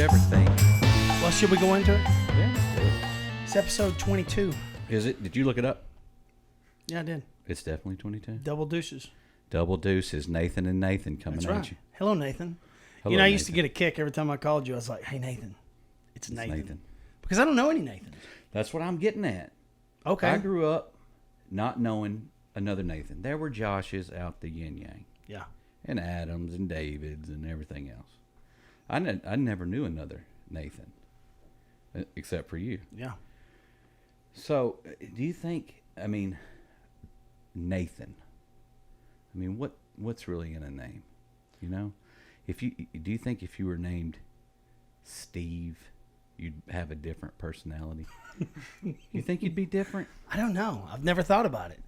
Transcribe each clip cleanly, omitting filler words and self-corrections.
ever think? Well, should we go into it? Yeah, let's do it. It's episode 22. Is it? Did you look it up? Yeah, I did. It's definitely 22. Double deuces. Double deuces. Nathan and Nathan coming That's at right. you. Hello, Nathan. Hello, I used to Nathan. get a kick every time I called you. I was like, hey, Nathan. It's Nathan. Nathan. Because I don't know any Nathans. That's what I'm getting at. Okay. I grew up not knowing another Nathan. There were Joshes out the yin yang. Yeah. And Adams and Davids and everything else. I never knew another Nathan. Except for you. Yeah. So, do you think, Nathan, what's really in a name? You know? Do you think if you were named Steve, you'd have a different personality? You think you'd be different? I don't know. I've never thought about it.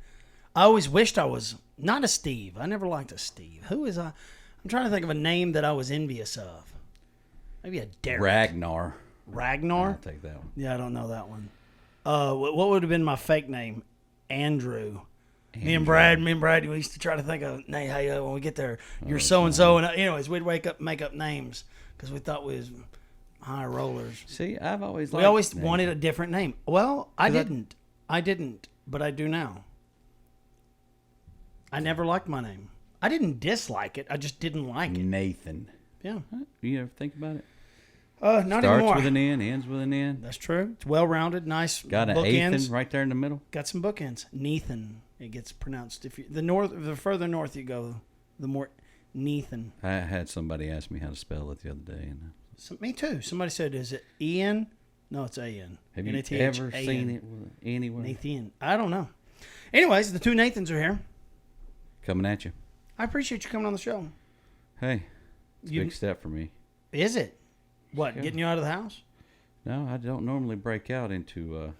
I always wished I was not a Steve. I never liked a Steve. Who is I? I'm trying to think of a name that I was envious of. Maybe a Derek. Ragnar. Ragnar? I'll take that one. Yeah, I don't know that one. What would have been my fake name? Andrew. Me and Brad, we used to try to think of, hey, when we get there, you're so-and-so. And anyways, we'd make up names because we thought we was high rollers. See, we always wanted a different name. Well, I didn't, but I do now. I never liked my name. I didn't dislike it. I just didn't like it. Nathan. Yeah. You ever think about it? Not Starts anymore. Starts with an N, ends with an N. That's true. It's well-rounded, nice. Got an Nathan right there in the middle. Got some bookends. Nathan. It gets pronounced. If you, the further north you go, the more Nathan. I had somebody ask me how to spell it the other day, and me too. Somebody said, "Is it Ian?" No, it's A-N. Have you ever seen it anywhere? Nathan. I don't know. Anyways, the two Nathans are here. Coming at you. I appreciate you coming on the show. Hey, it's a big step for me. Is it? What, getting you out of the house? No, I don't normally break out into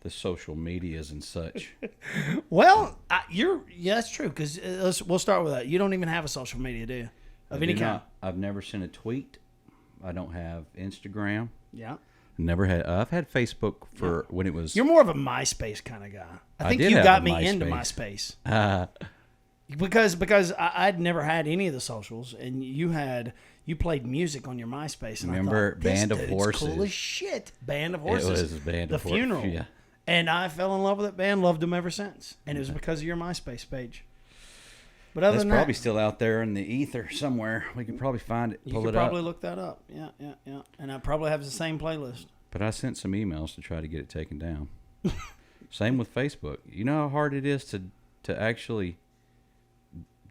the social medias and such. Well, that's true, because we'll start with that. You don't even have a social media, do you? Of any kind? I've never sent a tweet. I don't have Instagram. Yeah. Never had. I've had Facebook for when it was. You're more of a MySpace kind of guy. I think you got me into MySpace. Because I'd never had any of the socials, and you played music on your MySpace. And remember I thought, Band of Horses? Cool as shit. Band of Horses. It was Band of Horses. The Funeral. Yeah. And I fell in love with that band, loved them ever since. And it was because of your MySpace page. But other than that, probably still out there in the ether somewhere. We could probably find it, pull it up. You could probably look that up. Yeah. And I probably have the same playlist. But I sent some emails to try to get it taken down. Same with Facebook. You know how hard it is to actually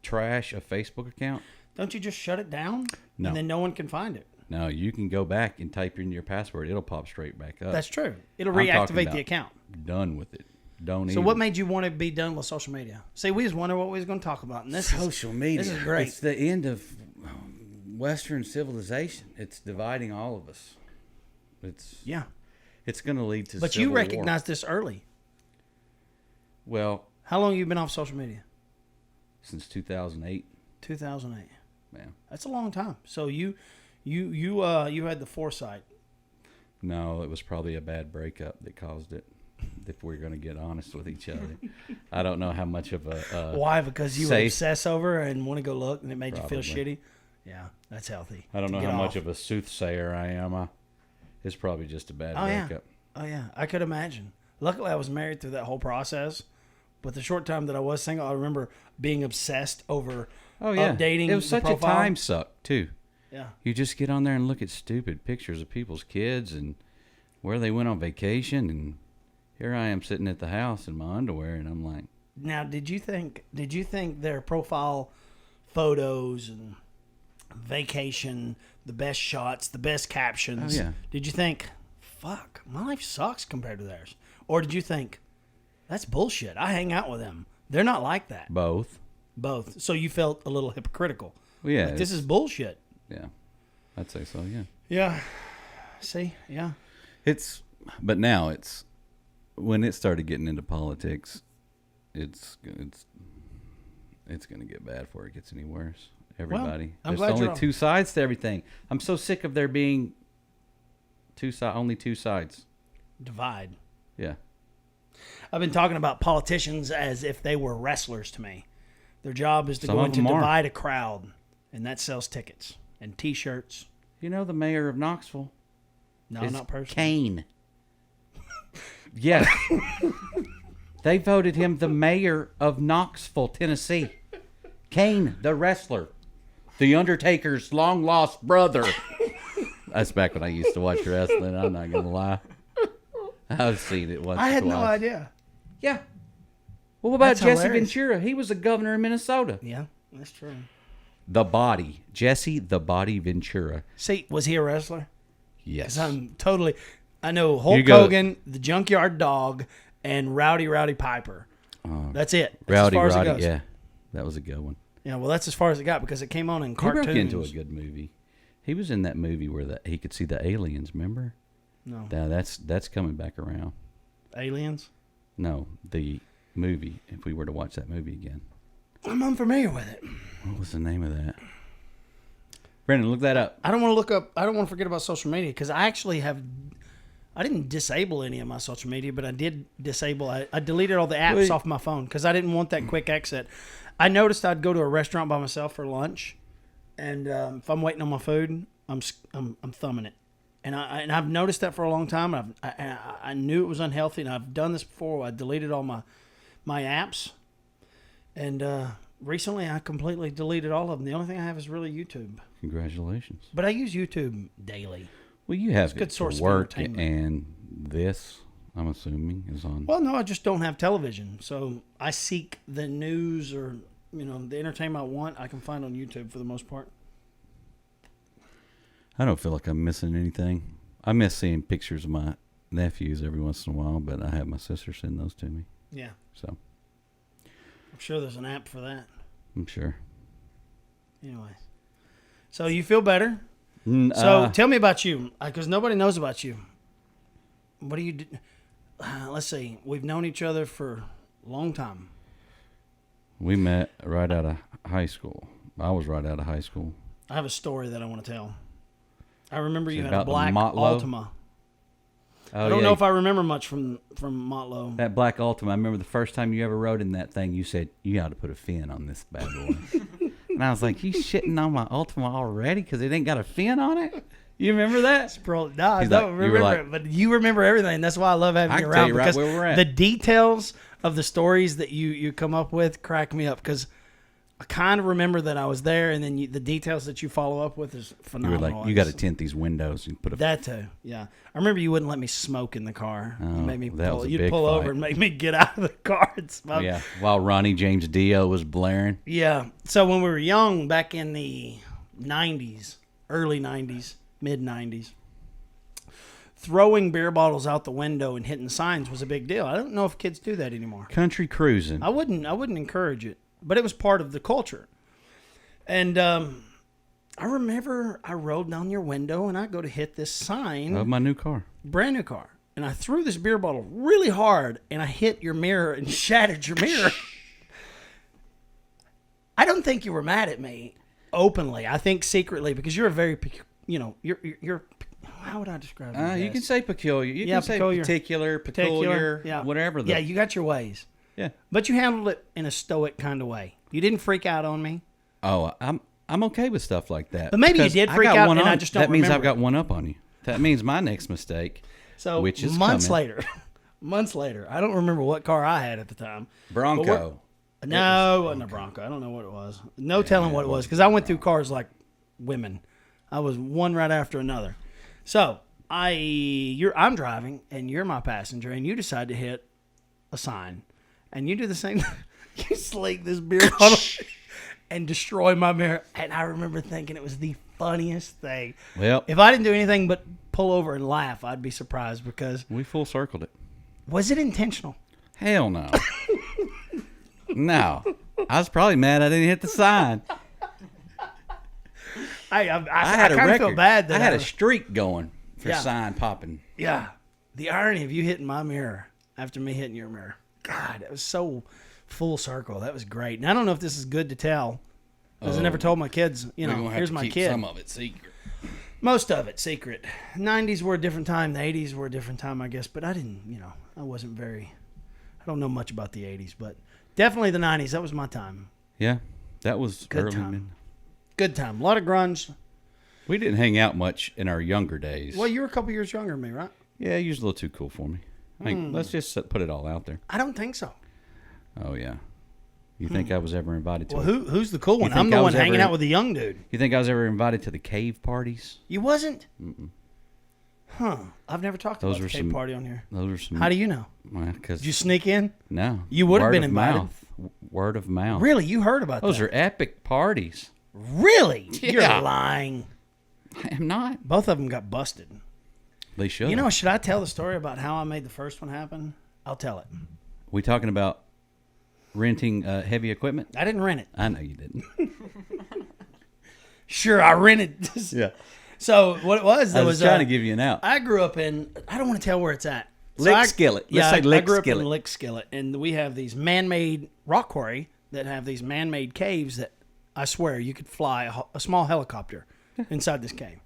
trash a Facebook account? Don't you just shut it down? No. And then no one can find it. No, you can go back and type in your password. It'll pop straight back up. That's true. It'll reactivate the account. Done with it. So what made you want to be done with social media? See, we just wondered what we was going to talk about. And social media. This is great. It's the end of Western civilization. It's dividing all of us. It's going to lead to But civil you recognized war. this early. Well, how long have you been off social media? Since 2008. 2008. Yeah. That's a long time. So you had the foresight. No, it was probably a bad breakup that caused it. If we're going to get honest with each other, I don't know how much of a why, because you obsess over and want to go look, and it made you feel shitty. Yeah, that's healthy. I don't know how much of a soothsayer I am. It's probably just a bad breakup. Oh yeah, I could imagine. Luckily, I was married through that whole process, but the short time that I was single, I remember being obsessed over updating. It was such a time suck too. Yeah, you just get on there and look at stupid pictures of people's kids and where they went on vacation, and here I am sitting at the house in my underwear, and I'm like, now, did you think their profile photos and vacation, the best shots, the best captions? Oh, yeah. Did you think, fuck, my life sucks compared to theirs? Or did you think, that's bullshit, I hang out with them, they're not like that? Both. So you felt a little hypocritical. Well, yeah. Like, this is bullshit. Yeah. I'd say so, yeah. Yeah. See? Yeah. But now when it started getting into politics, it's going to get bad before it gets any worse. Everybody. Well, there's only two sides to everything. I'm so sick of there being only two sides. Divide. Yeah. I've been talking about politicians as if they were wrestlers to me. Their job is to go in to divide a crowd, and that sells tickets and T-shirts You know the mayor of Knoxville? No, not personally. Kane. Yes. They voted him the mayor of Knoxville, Tennessee. Kane, the wrestler. The Undertaker's long-lost brother. That's back when I used to watch wrestling. I'm not going to lie. I've seen it once or twice. I had no idea. Yeah. Well, what about That's Jesse hilarious. Ventura? He was the governor of Minnesota. Yeah, that's true. The Body. Jesse the Body Ventura. See, was he a wrestler? Yes. I know Hulk Hogan, the Junkyard Dog, and Rowdy Piper. That's it. That's as far as it goes. Yeah. That was a good one. Yeah, well, that's as far as it got because it came on in cartoons. He broke into a good movie. He was in that movie where he could see the aliens, remember? No. Now that's coming back around. Aliens? No, the movie, if we were to watch that movie again. I'm unfamiliar with it. What was the name of that? Brendan, look that up. I don't want to forget about social media because I didn't disable any of my social media, but I did disable. I deleted all the apps off my phone because I didn't want that quick exit. I noticed I'd go to a restaurant by myself for lunch, and if I'm waiting on my food, I'm thumbing it, and I've noticed that for a long time. I knew it was unhealthy, and I've done this before. I deleted all my apps, and recently I completely deleted all of them. The only thing I have is really YouTube. Congratulations. But I use YouTube daily. Well, you have good it source for of work, entertainment. and this, I'm assuming, is on. Well, no, I just don't have television. So I seek the news or, the entertainment I want, I can find on YouTube for the most part. I don't feel like I'm missing anything. I miss seeing pictures of my nephews every once in a while, but I have my sister send those to me. Yeah. So I'm sure there's an app for that. I'm sure. Anyways. So you feel better? So tell me about you, because nobody knows about you. What do you do? Let's see. We've known each other for a long time. We met right out of high school. I was right out of high school. I have a story that I want to tell. I remember you had about a black the Motlow? Altima. Oh, I don't know if I remember much from Motlow. That black Altima. I remember the first time you ever rode in that thing, you said, you got to put a fin on this bad boy. And I was like, you shitting on my Altima already because it ain't got a fin on it? You remember that? No, I don't remember it, but you remember everything. That's why I love having you around. Tell you because right where we're at. The details of the stories that you come up with crack me up because I kind of remember that I was there, and then the details that you follow up with is You phenomenal. were like, you got to tint these windows and put a. That too, yeah. I remember you wouldn't let me smoke in the car. You made me that was a you'd big pull over fight. and make me get out of the car and smoke. Yeah, while Ronnie James Dio was blaring. Yeah. So when we were young, back in the 90s, early 90s, mid 90s, throwing beer bottles out the window and hitting signs was a big deal. I don't know if kids do that anymore. Country cruising. I wouldn't encourage it, but it was part of the culture. And I remember I rolled down your window and I go to hit this sign. Of my new car. Brand new car. And I threw this beer bottle really hard and I hit your mirror and shattered your mirror. I don't think you were mad at me openly. I think secretly because you're a very, you're how would I describe you? You can say peculiar. You can say peculiar, yeah. whatever. Yeah, you got your ways. Yeah. But you handled it in a stoic kind of way. You didn't freak out on me. Oh, I'm okay with stuff like that. But maybe you because did freak out, and I just don't That means I've remember got one up on you. That means my next mistake, So which is months coming. later, I don't remember what car I had at the time. Bronco. No, it wasn't a Bronco. I don't know what it was. No telling what it was because I went through cars like women. I was one right after another. So I'm driving and you're my passenger and you decide to hit a sign and you do the same. You slink this beer bottle and destroy my mirror. And I remember thinking it was the funniest thing. Well, If I didn't do anything but pull over and laugh, I'd be surprised because we full circled it. was it intentional? Hell no. No. I was probably mad I didn't hit the sign. I had a kind of record. feel bad that I had a streak going for Yeah. sign popping. Yeah. The irony of you hitting my mirror after me hitting your mirror. God, it was so full circle. That was great. And I don't know if this is good to tell. Because I never told my kids, We're gonna have here's to my keep kid. some of it secret. Most of it secret. 90s were a different time. The 80s were a different time, I guess. But I didn't, I wasn't very, I don't know much about the 80s. But definitely the 90s. That was my time. Yeah, that was Good early. time. Good time. A lot of grunge. We didn't hang out much in our younger days. Well, you were a couple years younger than me, right? Yeah, you was a little too cool for me. Let's just put it all out there. I don't think so. Oh, yeah. You think I was ever invited to Well, who's the cool one? think I'm the I one was hanging ever- out with the young dude. You think I was ever invited to the cave parties? You wasn't? Huh. I've never talked Those about the were cake some- party on here. Those were some... How do you know? Because Did you sneak in? No. You would have Word been of invited. mouth. Word of mouth. Really? You heard about Those that? are epic parties. Really? You're Yeah. lying. I am not. Both of them got busted. They should. You know, should I tell the story about how I made the first one happen? I'll tell it. We talking about renting heavy equipment? I didn't rent it. I know you didn't. Sure, I rented. Yeah. So what it was, I there was was trying to give you an out. I grew up in. I don't want to tell where it's at. Lick Skillet. Let's say I Lick grew up Skillet. in Lick Skillet, and we have these man-made rock quarry that have these man-made caves that I swear you could fly a small helicopter inside this cave.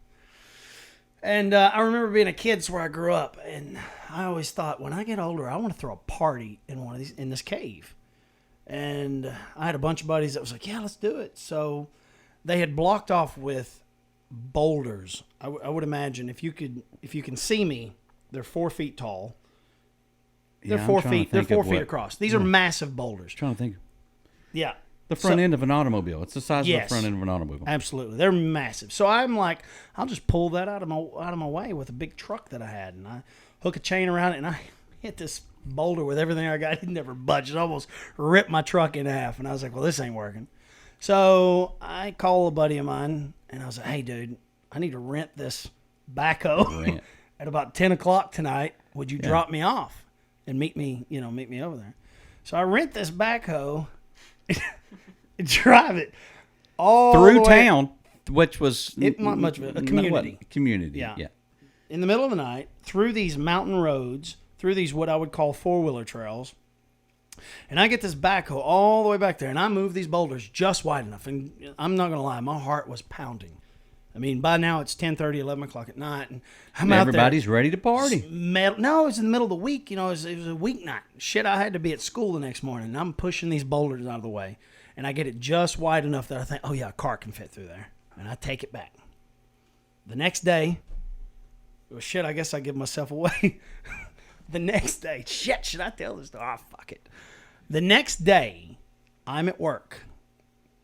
And I remember being a kid, that's where I grew up, and I always thought when I get older, I want to throw a party in one of these in this cave. And I had a bunch of buddies that was like, "Yeah, let's do it." So they had blocked off with boulders. I would imagine if you can see me, they're 4 feet tall. They're Yeah, I'm 4 trying to feet. They're think of 4 feet what- across. These are massive boulders. Trying to think. Yeah, The front So- end of an automobile. It's the size Yes. of the front end of an automobile. absolutely. They're massive. So I'm like, I'll just pull that out of my way with a big truck that I had, and I hook a chain around it, and I hit this boulder with everything I got. It never budged. It almost ripped my truck in half, and I was like, well, this ain't working. So I call a buddy of mine, and I was like, hey, dude, I need to rent this backhoe Rent. at about 10 o'clock tonight. Would you drop me off and meet me over there? So I rent this backhoe and drive it all Through the way town, which was... It not much of a community. Community, Yeah. yeah. in the middle of the night, through these mountain roads, through these what I would call four-wheeler trails. And I get this backhoe all the way back there, and I move these boulders just wide enough. And I'm not going to lie, my heart was pounding. I mean, by now it's 10:30, 11 o'clock at night, and I'm out there. Everybody's ready to party. No, it was in the middle of the week. You know, it was a weeknight. Shit, I had to be at school the next morning, and I'm pushing these boulders out of the way. And I get it just wide enough that I think, oh, yeah, a car can fit through there. And I take it back. The next day, well, shit, I guess I give myself away. The next day, shit, should I tell this story? Oh, fuck it. The next day, I'm at work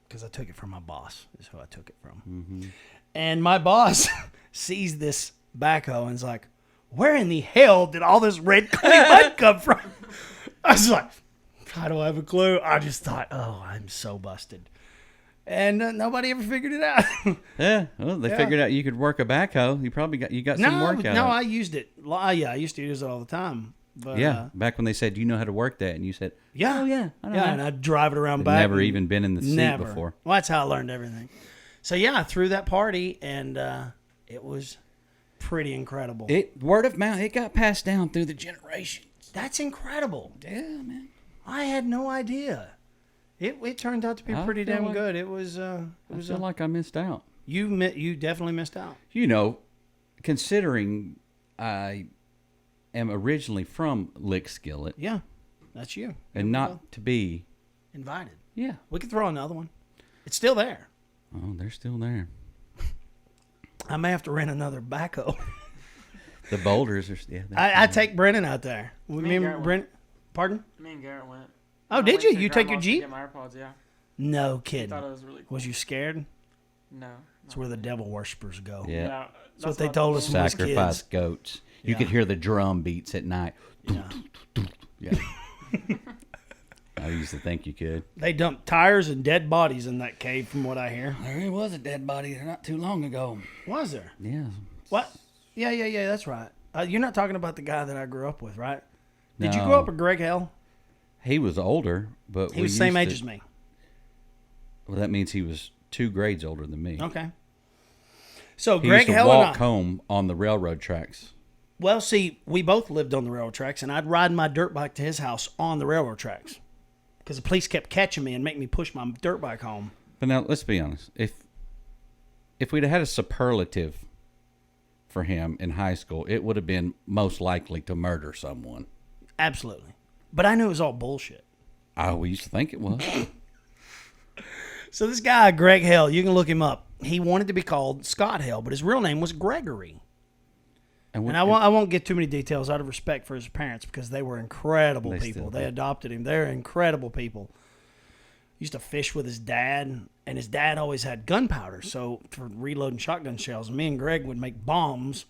because I took it from my boss, is who I took it from. Mm-hmm. And my boss sees this backhoe and is like, where in the hell did all this red clay mud come from? I was like, I don't have a clue. I just thought, oh, I'm so busted. And nobody ever figured it out. Yeah, well, they figured out you could work a backhoe. You got some work out no, of it. I used it. Yeah, I used to use it all the time. But, Yeah, back when they said, "Do you know how to work that?" and you said, yeah, "Oh yeah, I know yeah, how." and I'd drive it around I'd back. never and- even been in the seat Never. before. Well, that's how I learned everything. So yeah, I threw that party, and it was pretty incredible. Word of mouth, it got passed down through the generations. That's incredible. Yeah, man. I had no idea. It turned out to be I pretty feel damn like- good. It was I feel like I missed out. you definitely missed out. You know, considering I am originally from Lick Skillet Yeah, that's you. and not to be, Invited. yeah. We could throw another one. It's still there. Oh, they're still there. I may have to rent another backhoe. The boulders are, yeah. I take Brennan out there. Me and Garrett Brennan. Pardon? Me and Garrett went. Oh, I did went you? to You take your Grandma's to Jeep? Get my AirPods, yeah. No I kidding. thought it was really cool. Was you scared? No. That's where the devil worshippers go. Yeah. That's what they told us when we was kids. Sacrifice goats. You Yeah. could hear the drum beats at night. Yeah. Yeah. I used to think you could. They dumped tires and dead bodies in that cave, from what I hear. There was a dead body there not too long ago. Was there? Yeah. What? Yeah, that's right. You're not talking about the guy that I grew up with, right? Did you No. grow up with Greg Hell? He was older, but He was the same age as me. Well, that means he was 2 grades older than me. Okay. So He Greg used to Hell walk and I. home on the railroad tracks. Well, see, we both lived on the railroad tracks, and I'd ride my dirt bike to his house on the railroad tracks because the police kept catching me and making me push my dirt bike home. But now, let's be honest. If we'd have had a superlative for him in high school, it would have been most likely to murder someone. Absolutely. But I knew it was all bullshit. I always used to think it was. So this guy, Greg Hale, you can look him up. He wanted to be called Scott Hale, but his real name was Gregory. And I won't get too many details out of respect for his parents because they were incredible people. They adopted him. They're incredible people. He used to fish with his dad, and his dad always had gunpowder. So for reloading shotgun shells, me and Greg would make bombs,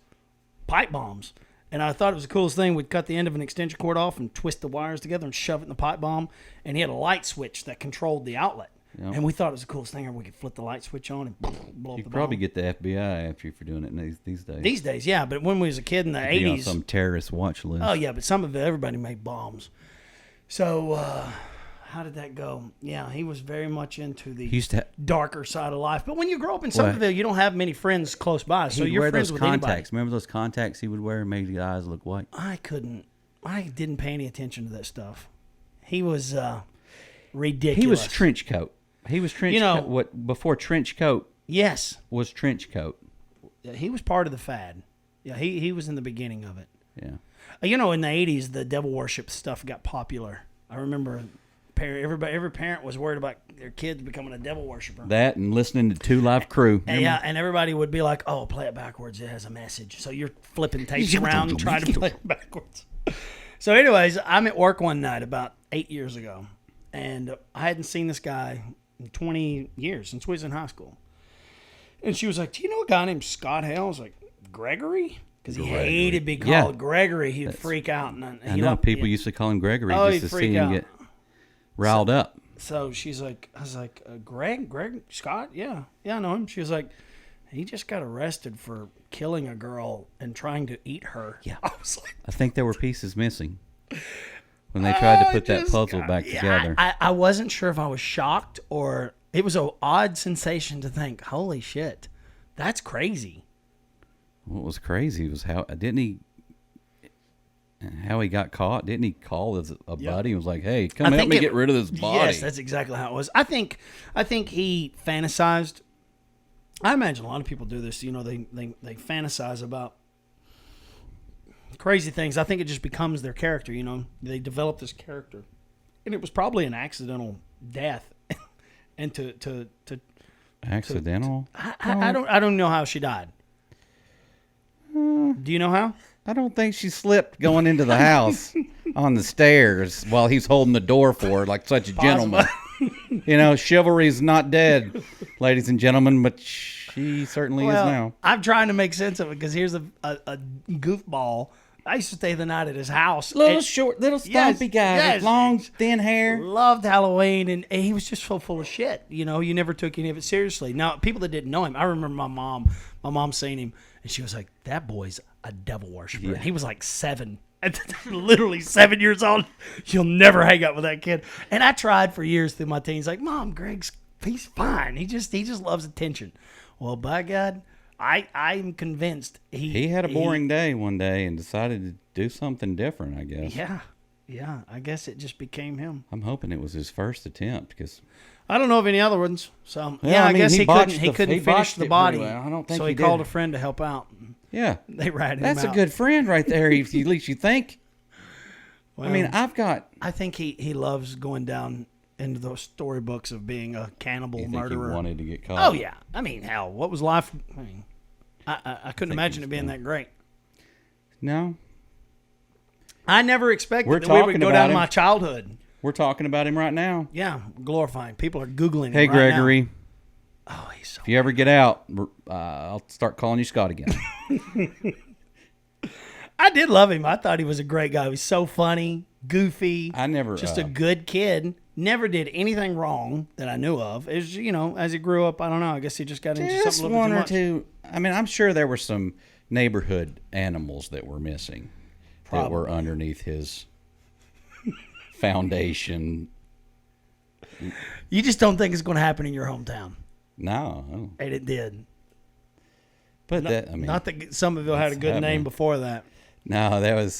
pipe bombs. And I thought it was the coolest thing. We'd cut the end of an extension cord off and twist the wires together and shove it in the pipe bomb. And he had a light switch that controlled the outlet. Yep. And we thought it was the coolest thing. Or we could flip the light switch on and blow up the bomb. You could probably get the FBI after you for doing it these days. These days, yeah. But when we was a kid in the 80s. On some terrorist watch list. Oh, yeah. But some of it, everybody made bombs. So how did that go? Yeah, he was very much into the darker side of life. But when you grow up in Somerville, you don't have many friends close by. So you're friends with contacts. anybody. Remember those contacts he would wear and made his eyes look white? I didn't pay any attention to that stuff. He was ridiculous. He was trench coat. He was trench coat. What before trench coat? Yes, was trench coat. Yeah, he was part of the fad. Yeah, he was in the beginning of it. Yeah. In the 80s, the devil worship stuff got popular. I remember every parent was worried about their kids becoming a devil worshiper. That and listening to 2 Live Crew. And everybody would be like, "Oh, play it backwards. It has a message." So you're flipping tapes around and trying to play it backwards. So, anyways, I'm at work one night about 8 years ago, and I hadn't seen this guy in 20 years since we was in high school. And she was like, "Do you know a guy named Scott Hale?" I was like, "Gregory?" Because he hated being called Gregory. He'd freak out. And I know people used to call him Gregory just to see him get riled up. So she's like, I was like, Greg Scott? Yeah, I know him. She was like, he just got arrested for killing a girl and trying to eat her. Yeah. I was like, I think there were pieces missing when they tried to put that puzzle back together. I wasn't sure if I was shocked or it was an odd sensation to think, holy shit, that's crazy. What was crazy was how he got caught. Didn't he call a buddy and was like, "Hey, come help me get rid of this body"? Yes, that's exactly how it was. I think he fantasized. I imagine a lot of people do this. They fantasize about crazy things. I think it just becomes their character. They develop this character, and it was probably an accidental death. And to accidental. I don't know how she died. Do you know how? I don't think she slipped going into the house on the stairs while he's holding the door for her like such a gentleman. Chivalry's not dead, ladies and gentlemen, but she certainly is now. I'm trying to make sense of it because here's a goofball. I used to stay the night at his house. Little stumpy guy with long, thin hair. Loved Halloween, and he was just so full of shit. You never took any of it seriously. Now, people that didn't know him, I remember my mom seeing him, and she was like, "That boy's a devil worshiper." Yeah. And he was like 7. Literally 7 years old. You'll never hang out with that kid. And I tried for years through my teens, like, "Mom, he's fine. He just loves attention." Well, by God, I'm convinced he had a boring day one day and decided to do something different, I guess. Yeah. I guess it just became him. I'm hoping it was his first attempt because I don't know of any other ones. So I guess he couldn't finish the body. Well. I don't think so he called a friend to help out. Yeah, they ratted him out. That's a good friend right there. At least you think. Well, I think he loves going down into those storybooks of being a cannibal murderer. He wanted to get caught. Oh yeah. I mean, hell, what was life? I mean, I couldn't imagine it being that great. No. I never expected that we would go down my childhood. We're talking about him right now. Yeah, glorifying. People are Googling him right now. Hey, Gregory. Oh, he's so If you ever get out, I'll start calling you Scott again. I did love him. I thought he was a great guy. He was so funny, goofy. Just a good kid. Never did anything wrong that I knew of. It was, as he grew up, I don't know. I guess he just got into something a little bit too much. I mean, I'm sure there were some neighborhood animals that were missing. Probably. That were underneath his foundation. You just don't think it's going to happen in your hometown. No. And it did. But not that Somerville had a good name before that. No, there's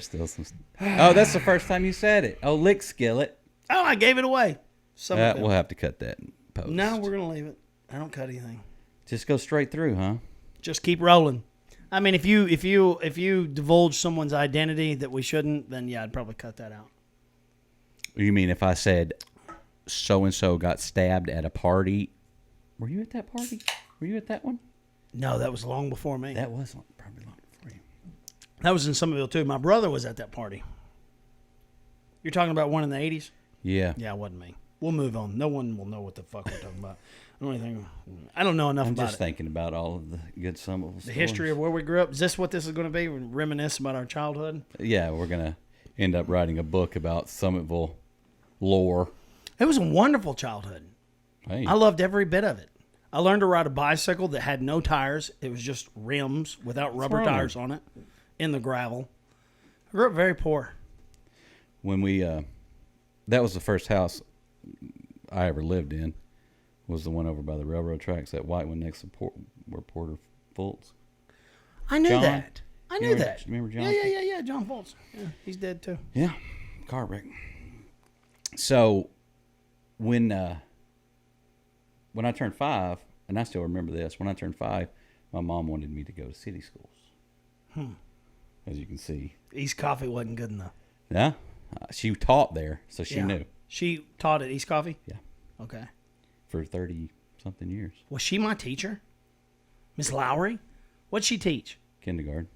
still some. Oh, that's the first time you said it. Oh, lick skillet. Oh, I gave it away. We'll have to cut that in post. No, we're going to leave it. I don't cut anything. Just go straight through, huh? Just keep rolling. I mean, if you divulge someone's identity that we shouldn't, then yeah, I'd probably cut that out. You mean if I said so-and-so got stabbed at a party. Were you at that party? Were you at that one? No, that was long before me. That was probably long before you. That was in Somerville, too. My brother was at that party. You're talking about one in the 80s? Yeah. Yeah, it wasn't me. We'll move on. No one will know what the fuck we're talking about. I don't know enough I'm about just thinking about all of the good Somerville the history of where we grew up. Is this what this is going to be? Reminisce about our childhood? Yeah, we're going to end up writing a book about Somerville lore. It was a wonderful childhood. Hey. I loved every bit of it. I learned to ride a bicycle that had no tires. It was just rims without rubber tires on it in the gravel. I grew up very poor. When we, that was the first house I ever lived in, was the one over by the railroad tracks, that white one next to where Porter Fultz. I knew John? that. I knew that. Remember John? Yeah. John Fultz. Yeah, he's dead too. Yeah, car wreck. So when I turned 5, and I still remember this, when I turned 5, my mom wanted me to go to city schools. As you can see. East Coffee wasn't good enough. Yeah, she taught there, so she knew. She taught at East Coffee? Yeah. Okay. For 30-something years. Was she my teacher? Miss Lowry? What'd she teach? Kindergarten.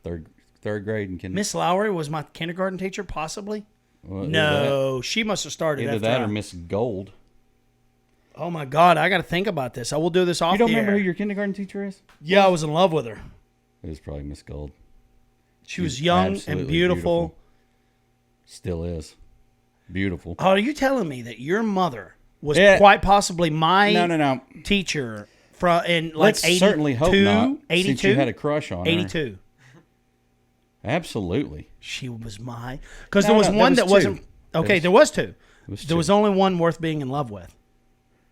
Third grade and kindergarten. Miss Lowry was my kindergarten teacher, possibly? Well, No, she must have started either after that or Miss Gold. Oh, my God. I got to think about this. I will do this off You don't the remember air. who your kindergarten teacher is? Yeah, I was in love with her. It was probably Miss Gold. She was young and absolutely beautiful. Still is. Beautiful. Oh, are you telling me that your mother was Yeah. quite possibly my No. teacher in like Let's 82? certainly hope not. 82? Since you had a crush on her. 82. Absolutely. She was my... Because No, there was no, one there that was wasn't... two. Okay, there was 2. There was There was two. only one worth being in love with.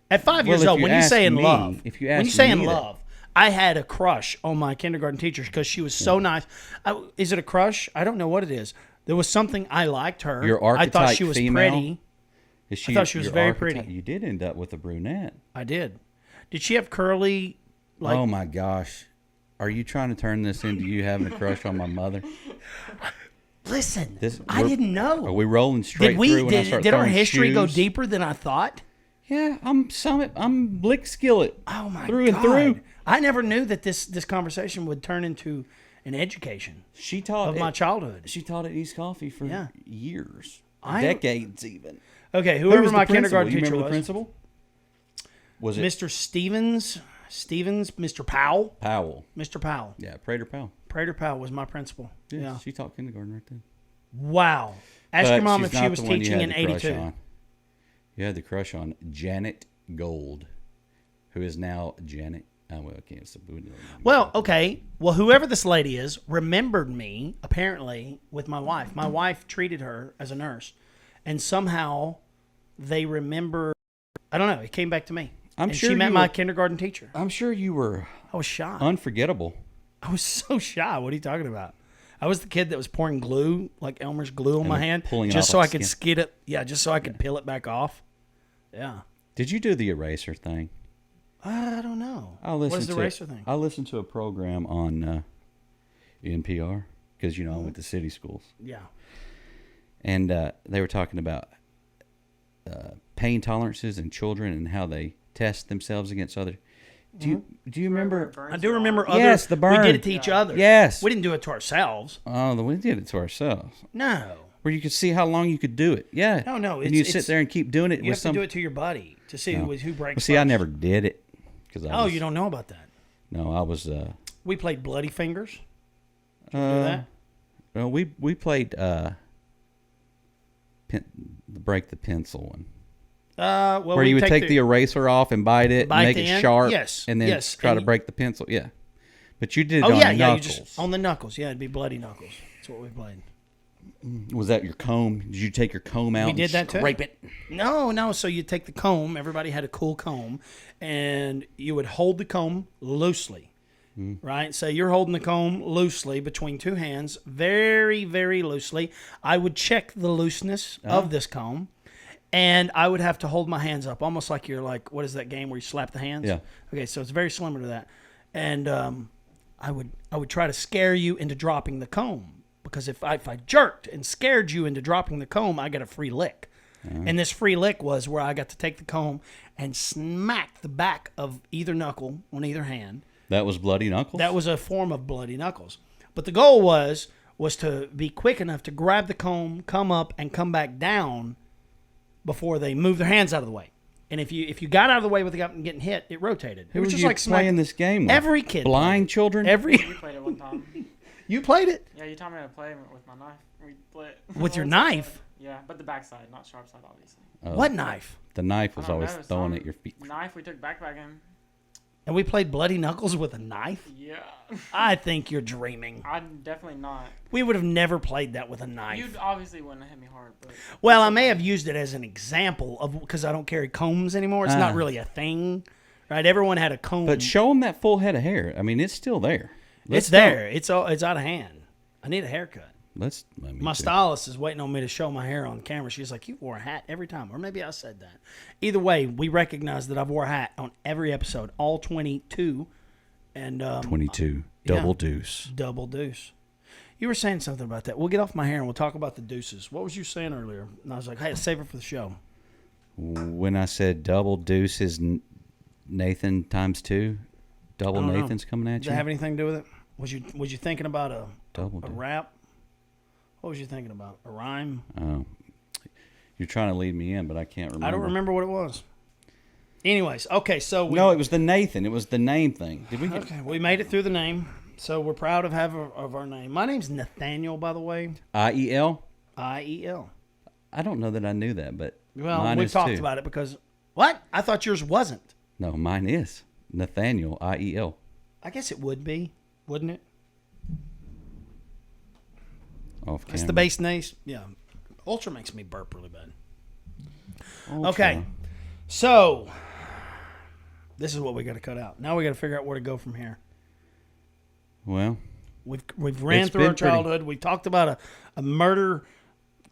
At 5 years if old, you when you ask say in me- love... if you when ask you say in me that- love, I had a crush on my kindergarten teacher because she was so nice. Is it a crush? I don't know what it is. There was something I liked her. Your I thought archetype she was female? pretty. Is she, I thought she was your very archetype? pretty. You did end up with a brunette. I did. Did she have curly... Like, oh, my gosh. Are you trying to turn this into you having a crush on my mother? Listen, I didn't know. Are we rolling straight through when I start Did our throwing history go shoes? deeper than I thought? Yeah, I'm Blick Skillet. Oh my through God. and through. I never knew that this conversation would turn into an education She taught of my childhood. She taught at East Coffee for years, decades even. Okay, Who whoever was the my principal? kindergarten You teacher remember was. the principal? Was it Mr. Stevens, Mr. Powell. Powell? Mr. Powell. Yeah, Prater Powell. Prater Powell was my principal. Yes, Yeah. she taught kindergarten right then. Wow. Ask But your mom she's if she not was the one you teaching had in the crush 82. on. You had the crush on Janet Gold, who is now Janet. Oh, well, I can't say. Well, okay. Well, whoever this lady is remembered me, apparently, with my wife. My wife treated her as a nurse. And somehow they remember... I don't know. It came back to me. I'm and sure she met you my were- kindergarten teacher. I'm sure you were I was shy. unforgettable. I was so shy. What are you talking about? I was the kid that was pouring glue, like Elmer's glue on my hand, pulling it just off so like I could skin. skid it. Yeah, just so I could peel it back off. Yeah. Did you do the eraser thing? I don't know. I What listened is the to racer thing? I listened to a program on NPR because I went to city schools, Yeah. and they were talking about pain tolerances in children and how they test themselves against other. Do you remember? I do remember other. Yes, the burn. We did it to each other. Yes. We didn't do it to ourselves. Oh, we did it to ourselves. No. Where you could see how long you could do it. Yeah. No. And you sit there and keep doing it You with have some. to do it to your buddy to see who breaks. Well, see, I first. never did it because. Oh, you don't know about that? No, I was. We played Bloody Fingers. Did you do that? Well, we played break the pencil one. Well, Where we you would take the eraser off and bite it, Bite and make the it end? sharp, Yes, and then yes, try and to you- break the pencil. Yeah, but you did it Oh on yeah, you knuckles. just on the knuckles. Yeah, it'd be bloody knuckles. That's what we played. Was that your comb? Did you take your comb out? We and did that too. scrape it. No. So you take the comb. Everybody had a cool comb, and you would hold the comb loosely. Right? So you're holding the comb loosely between two hands, very, very loosely. I would check the looseness of this comb, and I would have to hold my hands up, almost like you're like, what is that game where you slap the hands? Yeah. Okay, so it's very similar to that. And I would try to scare you into dropping the comb, because if I jerked and scared you into dropping the comb, I get a free lick. And this free lick was where I got to take the comb and smack the back of either knuckle on either hand. That was bloody knuckles? That was a form of bloody knuckles. But the goal was to be quick enough to grab the comb, come up, and come back down before they move their hands out of the way. And if you got out of the way without getting hit, it rotated. It was just like playing this game with? Every kid. Blind children? We played it one time. You played it? Yeah, you taught me how to play with my knife. We played it. With your knife? Yeah, but the backside, not sharp side, obviously. What knife? The knife was I don't always know, thrown some at your feet. Knife we took backpacking. And we played bloody knuckles with a knife? Yeah. I think you're dreaming. I'm definitely not. We would have never played that with a knife. You obviously wouldn't have hit me hard, but Well, I may have used it as an example of because I don't carry combs anymore. It's not really a thing, right? Everyone had a comb. But show them that full head of hair. I mean, it's still there. It's there. It's out of hand. I need a haircut. My stylist is waiting on me to show my hair on camera. She's like, "You wore a hat every time," or maybe I said that. Either way, we recognize that I've wore a hat on every episode, all 22, and 22 double deuce. Double deuce. You were saying something about that. We'll get off my hair and we'll talk about the deuces. What was you saying earlier? And I was like, "Hey, save it for the show." When I said double deuce is Nathan times 2, double Nathan's coming at Does you. that have anything to do with it? Was you thinking about a Double rap? What was you thinking about? A rhyme? Oh, you're trying to lead me in, but I can't remember. I don't remember what it was. Anyways, okay, so no, it was the Nathan. It was the name thing. Did we get? Okay, we made it through the name, so we're proud of our name. My name's Nathaniel, by the way. IEL. IEL. I don't know that I knew that, but Well, mine we've is talked too. about it because what? I thought yours wasn't. No, mine is Nathaniel IEL. I guess it would be, wouldn't it? Off That's camera. the base name. Yeah. Ultra makes me burp really bad. Ultra. Okay. So, this is what we got to cut out. Now we got to figure out where to go from here. Well, We've ran It's through our been pretty- childhood. We talked about a murder,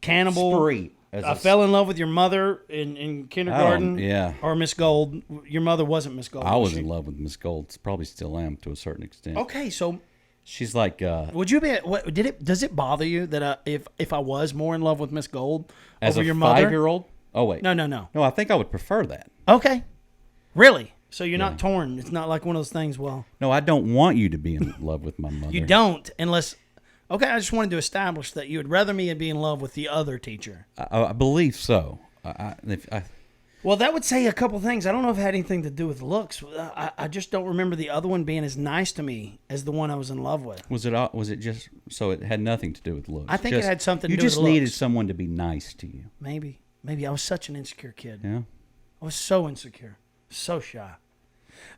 cannibal. spree. I fell in love with your mother in kindergarten. yeah. Or Miss Gold. Your mother wasn't Miss Gold. I was she? in love with Miss Gold. Probably still am to a certain extent. Okay, so She's like, would you be? What, does it bother you that if I was more in love with Miss Gold as over a your mother? 5-year-old? Oh wait, No. no. I think I would prefer that. Okay, really? So you're not torn? It's not like one of those things. Well, No, I don't want you to be in love with my mother. you don't unless. Okay, I just wanted to establish that you would rather me be in love with the other teacher. I believe so. Well, that would say a couple things. I don't know if it had anything to do with looks. I just don't remember the other one being as nice to me as the one I was in love with. Was it just so it had nothing to do with looks? I think it had something to do You just with needed looks. someone to be nice to you. Maybe I was such an insecure kid. Yeah. I was so insecure, so shy.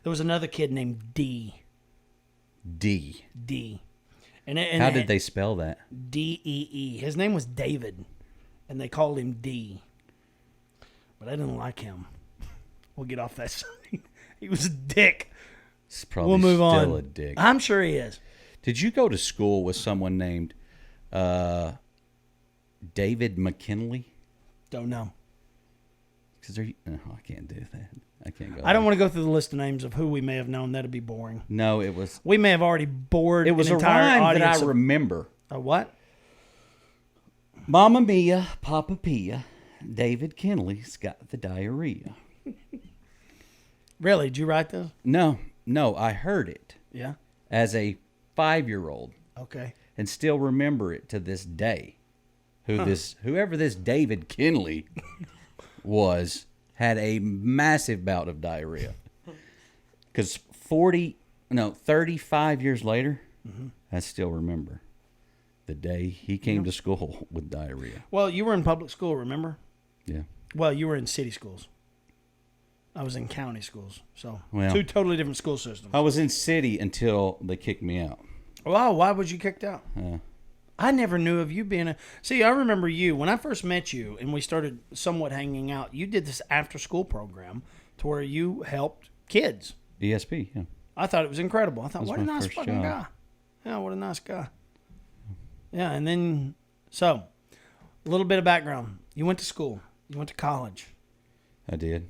There was another kid named D. D. And How did they spell that? D-E-E. His name was David, and they called him D. But I didn't like him. We'll get off that side. He was a dick. It's probably We'll move still on. a dick. I'm sure he is. Did you go to school with someone named David McKinley? Don't know. Because I can't do that. I can't go. I don't want to go through the list of names of who we may have known. That'd be boring. No, it was. We may have already bored It was an a entire rhyme that audience I remember. A what? Mamma Mia, Papa Pia, David Kinley's got the diarrhea. Really? Did you write this? No, I heard it Yeah. as a 5-year-old Okay. and still remember it to this day. Whoever this David Kinley was had a massive bout of diarrhea. Because 35 years later, I still remember the day he came to school with diarrhea. Well, you were in public school, remember? Yeah. Well, you were in city schools. I was in county schools. So, Well- two totally different school systems. I was in city until they kicked me out. Wow, why was you kicked out? I never knew of you being a... See, I remember you. When I first met you and we started somewhat hanging out, you did this after-school program to where you helped kids. ESP, yeah. I thought it was incredible. I thought, That was what a my nice first fucking job. guy. Yeah, what a nice guy. Yeah, and then... So, a little bit of background. You went to school. You went to college. I did.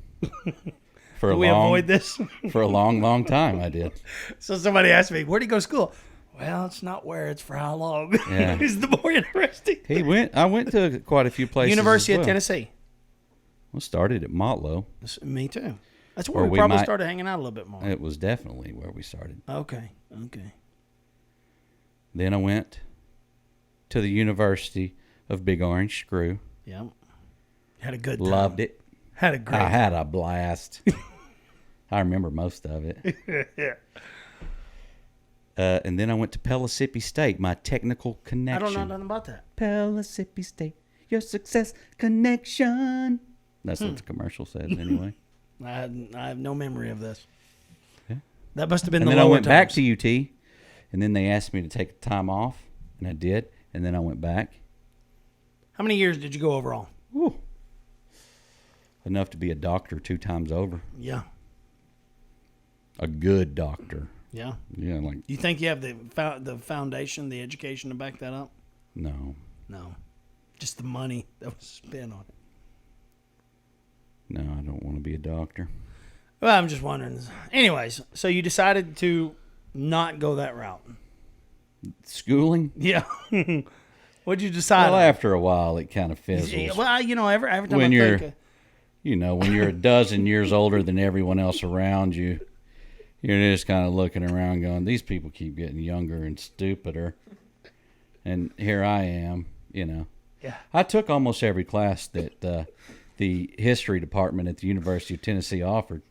For Do we avoid this? For a long, long time, I did. So somebody asked me, where'd he go to school? Well, it's not where, it's for how long. Yeah. Is the more interesting. I went to quite a few places. University as well. of Tennessee. Well, started at Motlow. Me too. That's where Or we we probably might- started hanging out a little bit more. It was definitely where we started. Okay. Then I went to the University of Big Orange Screw. Yeah. Had a good time. Loved it. Had a great I had a blast. I remember most of it. Yeah. And then I went to Pellissippi State, my technical I connection. don't know nothing about that. Pellissippi State, your success connection. That's what the commercial says anyway. I have no memory of this. Yeah. That must have been And the then I lower went back times. to UT, and then they asked me to take time off, and I did, and then I went back. How many years did you go overall? Whew. Enough to be a doctor 2 times over. Yeah. A good doctor. Yeah. Yeah, like, You think you have the foundation, the education to back that up? no. No. Just the money that was spent on it. No, I don't want to be a doctor. Well, I'm just wondering. Anyways, so you decided to not go that route. Schooling? Yeah. What'd you decide? Well, on? after a while, it kind of fizzles. Yeah, well, you know, every time When I you're- think, When you're a dozen years older than everyone else around you, you're just kind of looking around going, these people keep getting younger and stupider. And here I am, Yeah. I took almost every class that the history department at the University of Tennessee offered.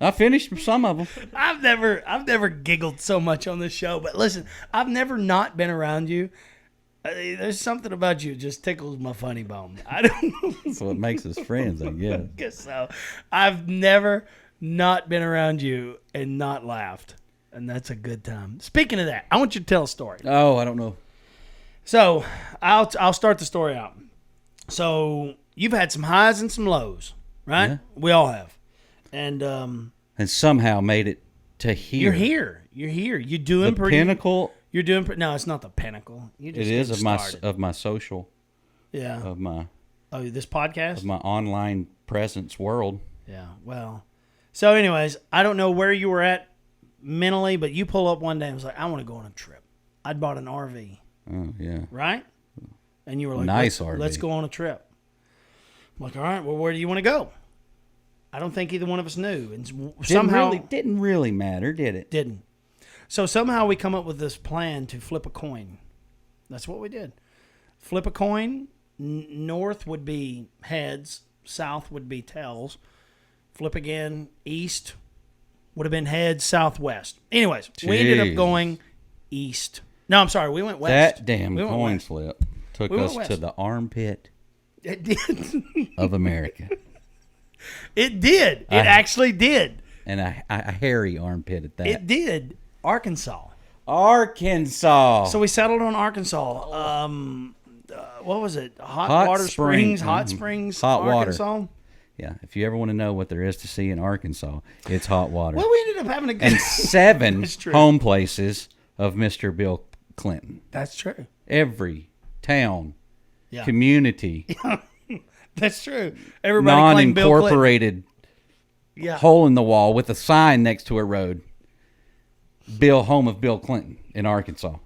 I finished some of them. I've never giggled so much on this show. But listen, I've never not been around you. There's something about you that just tickles my funny bone. I don't know. That's what makes us friends, I guess. Guess so. I've never not been around you and not laughed, and that's a good time. Speaking of that, I want you to tell a story. Oh, I don't know. So I'll start the story out. So you've had some highs and some lows, right? Yeah. We all have, and And somehow made it to here. you're here. You're here. You're doing The pretty. pinnacle. You're doing. No, it's not the pinnacle. You It just is getting started. of my social, Yeah. of my This podcast. of my online presence world. Yeah. Well. So, anyways, I don't know where you were at mentally, but you pull up one day and was like, "I want to go on a trip." I'd bought an RV, Oh yeah. right? And you were like, Nice let's, RV. Let's go on a trip." I'm like, "All right. Well, where do you want to go?" I don't think either one of us knew, and somehow Didn't really matter, did it? didn't. So somehow we come up with this plan to flip a coin. That's what we did. Flip a coin. North would be heads. South would be tails. Flip again. East would have been heads. Southwest. Anyways, we ended up Jeez. going east. No, I'm sorry. We went west. That damn We went coin west. flip took We went us west. to the armpit It did. of America. It did. It actually did. And a hairy armpit at that. It did. Arkansas. Arkansas. So we settled on Arkansas. What was it? Hot Water Springs. Spring. Hot Mhm. Springs. Hot water. Arkansas. Yeah, if you ever want to know what there is to see in Arkansas, it's hot water. Well, we ended up having a good. And 7 That's true. home places of Mr. Bill Clinton. That's true. Every town, Yeah. community, That's true. Everybody claimed Bill Clinton. non-incorporated Yeah. hole in the wall with a sign next to a road. Home of Bill Clinton in Arkansas.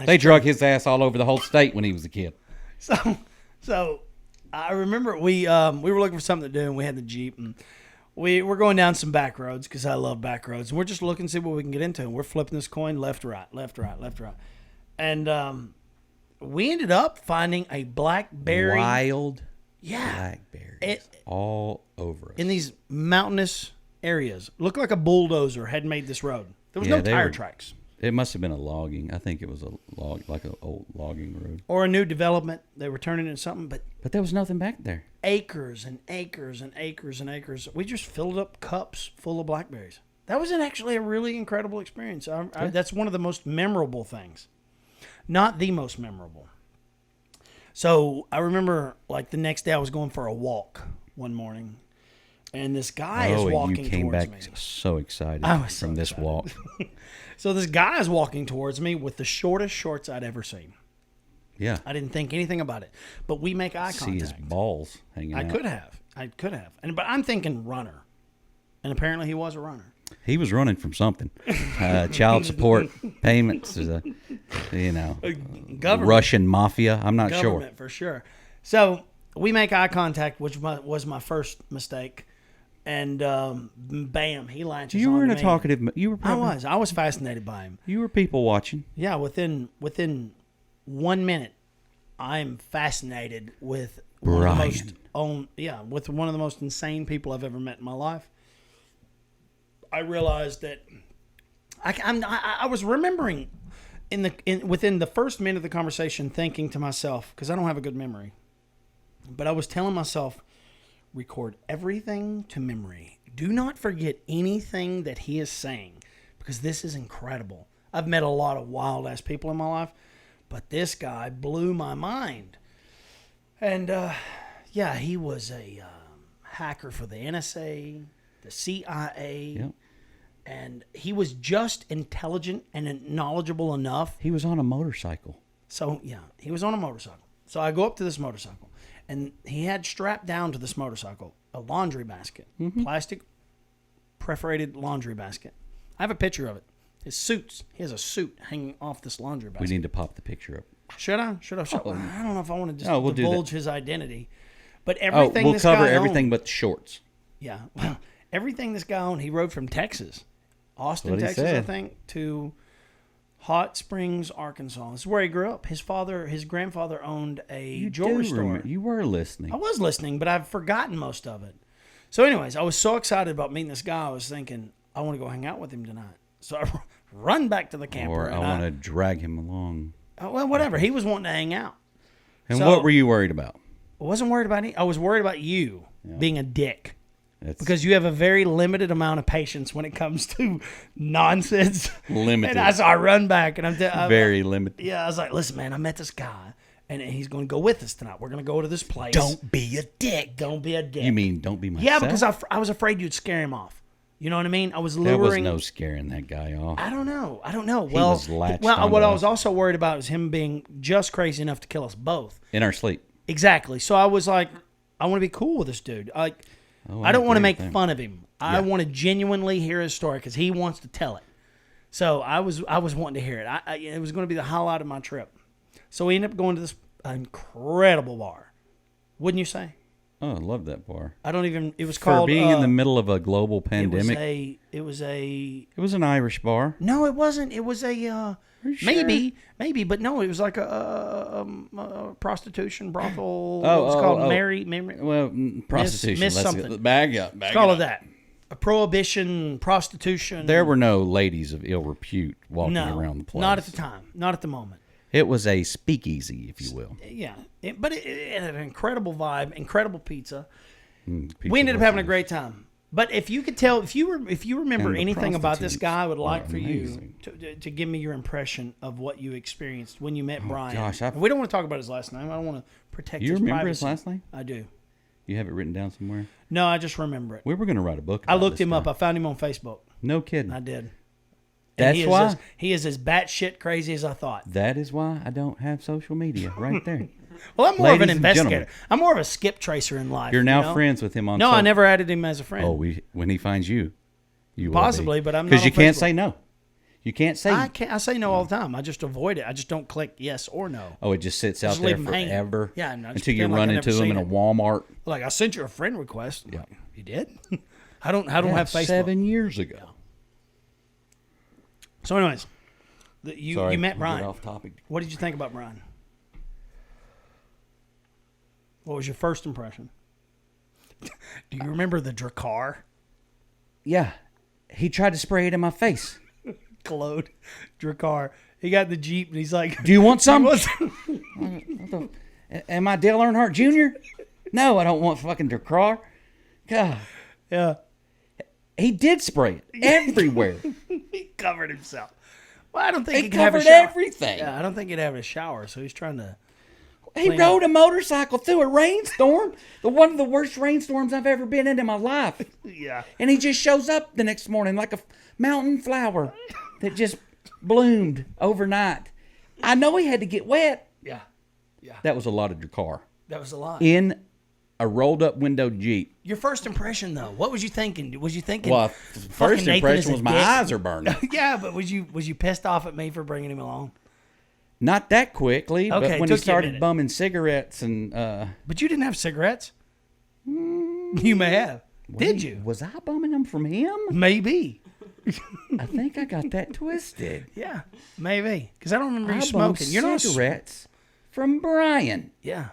They drug his ass all over the whole state when he was a kid. So I remember we were looking for something to do, and we had the Jeep, and we're going down some back roads because I love back roads, and we're just looking to see what we can get into. And we're flipping this coin left, right, left, right, left, right, and we ended up finding a blackberry. Wild Yeah. blackberries all over us. In these mountainous areas. Looked like a bulldozer had made this road. There was Yeah, no they tire were- tracks. It must have been a logging. I think it was like an old logging road. Or a new development. They were turning into something, but But there was nothing back there. acres and acres and acres and acres. We just filled up cups full of blackberries. That was actually a really incredible experience. That's one of the most memorable things. Not the most memorable. So I remember, like, the next day I was going for a walk one morning, and this guy is and walking you came towards back me. so excited I was so from this excited. walk. So this guy is walking towards me with the shortest shorts I'd ever seen. Yeah. I didn't think anything about it, but we make eye See his contact. balls hanging I out. could have, but I'm thinking runner, and apparently he was a runner. He was running from something. Child support payments to the, Government. Russian mafia. I'm not sure. Government for sure. So we make eye contact, which was my first mistake. And bam, he latches You were on in to a me. talkative. You were. Probably, I was fascinated by him. You were people watching. Yeah, within 1 minute, I'm fascinated with one of the Brian. with one of the most insane people I've ever met in my life. I realized that I was remembering within the first minute of the conversation, thinking to myself, because I don't have a good memory, but I was telling myself, record everything to memory. Do not forget anything that he is saying, because this is incredible. I've met a lot of wild ass people in my life, but this guy blew my mind. And he was a hacker for the NSA, the CIA. Yep. And he was just intelligent and knowledgeable enough. He was on a motorcycle. So, yeah, he was on a motorcycle. So I go up to this motorcycle, and he had strapped down to this motorcycle a laundry basket, plastic perforated laundry basket. I have a picture of it. His suits. He has a suit hanging off this laundry basket. We need to pop the picture up. Should I? Oh. I don't know if I want to just We'll divulge his identity. But everything we'll this cover guy everything owned, but the shorts. yeah, well, everything this guy owned, he rode from Texas, Austin, That's what he Texas, I said. think, to Hot Springs, Arkansas. This is where he grew up. His grandfather owned a jewelry store. You were listening. I was listening, but I've forgotten most of it. So anyways, I was so excited about meeting this guy, I was thinking, I want to go hang out with him tonight. So I run back to the camper. Or I want to drag him along. Well, whatever. He was wanting to hang out. And So- what were you worried about? I wasn't worried about I was worried about you being a dick. That's Because you have a very limited amount of patience when it comes to nonsense. limited. And I run back and I'm very limited. Yeah, I was like, listen, man, I met this guy and he's going to go with us tonight. We're going to go to this place. Don't be a dick. Don't be a dick. You mean don't be myself? Yeah, because I was afraid you'd scare him off. You know what I mean? I was there luring. was no scaring that guy off. I don't know. Well, was latched what onto I us. was also worried about was him being just crazy enough to kill us both. In our sleep. Exactly. So I was like, I want to be cool with this dude. I don't want to agree make with that. fun of him. I want to genuinely hear his story because he wants to tell it. So I was wanting to hear it. It was going to be the highlight of my trip. So we ended up going to this incredible bar. Wouldn't you say? Oh, I love that bar. I don't even. It was For called. being in the middle of a global It pandemic. was a. It was an Irish bar. No, it wasn't. It was a. Are you sure? Maybe, but no, it was like a prostitution brothel. Oh, It was called oh. Mary. Well, prostitution. Miss Let's something. bag up. Call it that. A prohibition, prostitution. There were no ladies of ill repute walking no, around the place. not at the time, not at the moment. It was a speakeasy, if you will. Yeah, but it had an incredible vibe, incredible pizza. Pizza We ended up was having a nice. great time. But if you could tell, if you remember And the anything about this prostitutes guy, I would were like for you amazing. to give me your impression of what you experienced when you met Brian. gosh, we don't want to talk about his last name. I don't want to protect You his remember privacy. his last name? I do. You have it written down somewhere? No, I just remember it. We were going to write a book I about looked this him up. guy. I found him on Facebook. No kidding. I did. That's he is why? he is as batshit crazy as I thought. That is why I don't have social media right there. Well, I'm more of an Ladies and investigator. gentlemen. I'm more of a skip tracer in life. You're now you know? friends with him on No, I never added him as a friend. Oh, when he finds you, you Possibly, but I'm not Because you on can't Facebook. say no. You can't say. I can't. I say no all the time. I just avoid it. I just don't click yes or no. Oh, it just sits out Just there leave 'em hanging. forever. Yeah, and I just until you pretend like run I into never him in seen a it. Walmart. Like I sent you a friend request. Yeah. You did? I don't have Facebook. 7 years ago. So, anyways, Sorry, you met we'll Brian. get off topic. What did you think about Brian? What was your first impression? Do you remember the Dracar? Yeah, he tried to spray it in my face. Claude Dracar. He got the Jeep and he's like, Do you want some? What the- Am I Dale Earnhardt Jr.? No, I don't want fucking Dracar. God, yeah. he did spray it everywhere. He covered himself. Well, I don't think he He could have a covered shower. everything. Yeah, I don't think he'd have a shower, so he's trying to. He clean rode a motorcycle through a rainstorm, one of the worst rainstorms I've ever been in my life. Yeah. And he just shows up the next morning like a mountain flower that just bloomed overnight. I know he had to get wet. Yeah. That was a lot of Dracar. That was a lot. In a rolled up window Jeep. Your first impression, though, what was you thinking? Was you thinking? Well, fucking first Nathan is impression a was my dick? eyes are burning. Yeah, but was you pissed off at me for bringing him along? Not that quickly, Okay, but when took you he a started minute. bumming cigarettes and But you didn't have cigarettes. You may have. Did you? Was I bumming them from him? Maybe. I think I got that twisted. Yeah, maybe. Because I don't remember you I bummed smoking. You're not. cigarettes from Brian. Yeah.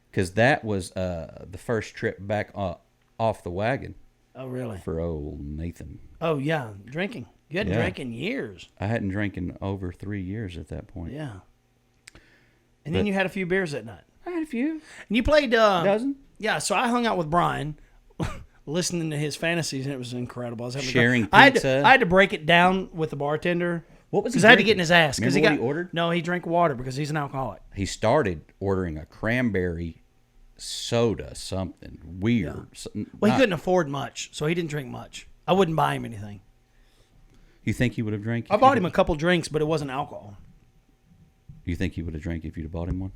Because that was the first trip back off the wagon Oh, really? for old Nathan. Oh, yeah. Drinking. You hadn't Yeah. drank in years. I hadn't drank in over 3 years at that point. Yeah. And then But- you had a few beers that night. I had a few. And you played. Dozen. Yeah, so I hung out with Brian, listening to his fantasies, and it was incredible. I was having a Sharing great- I had, pizza. I had to break it down with the bartender. What was he Because I had to get drinking? in his ass. Because Remember he what got he ordered? No, he drank water because he's an alcoholic. He started ordering a cranberry soda, something weird. Well, he couldn't afford much, so he didn't drink much. I wouldn't buy him anything. You think he would have drank? I bought him a couple drinks, but it wasn't alcohol. You think he would have drank if you'd have bought him one?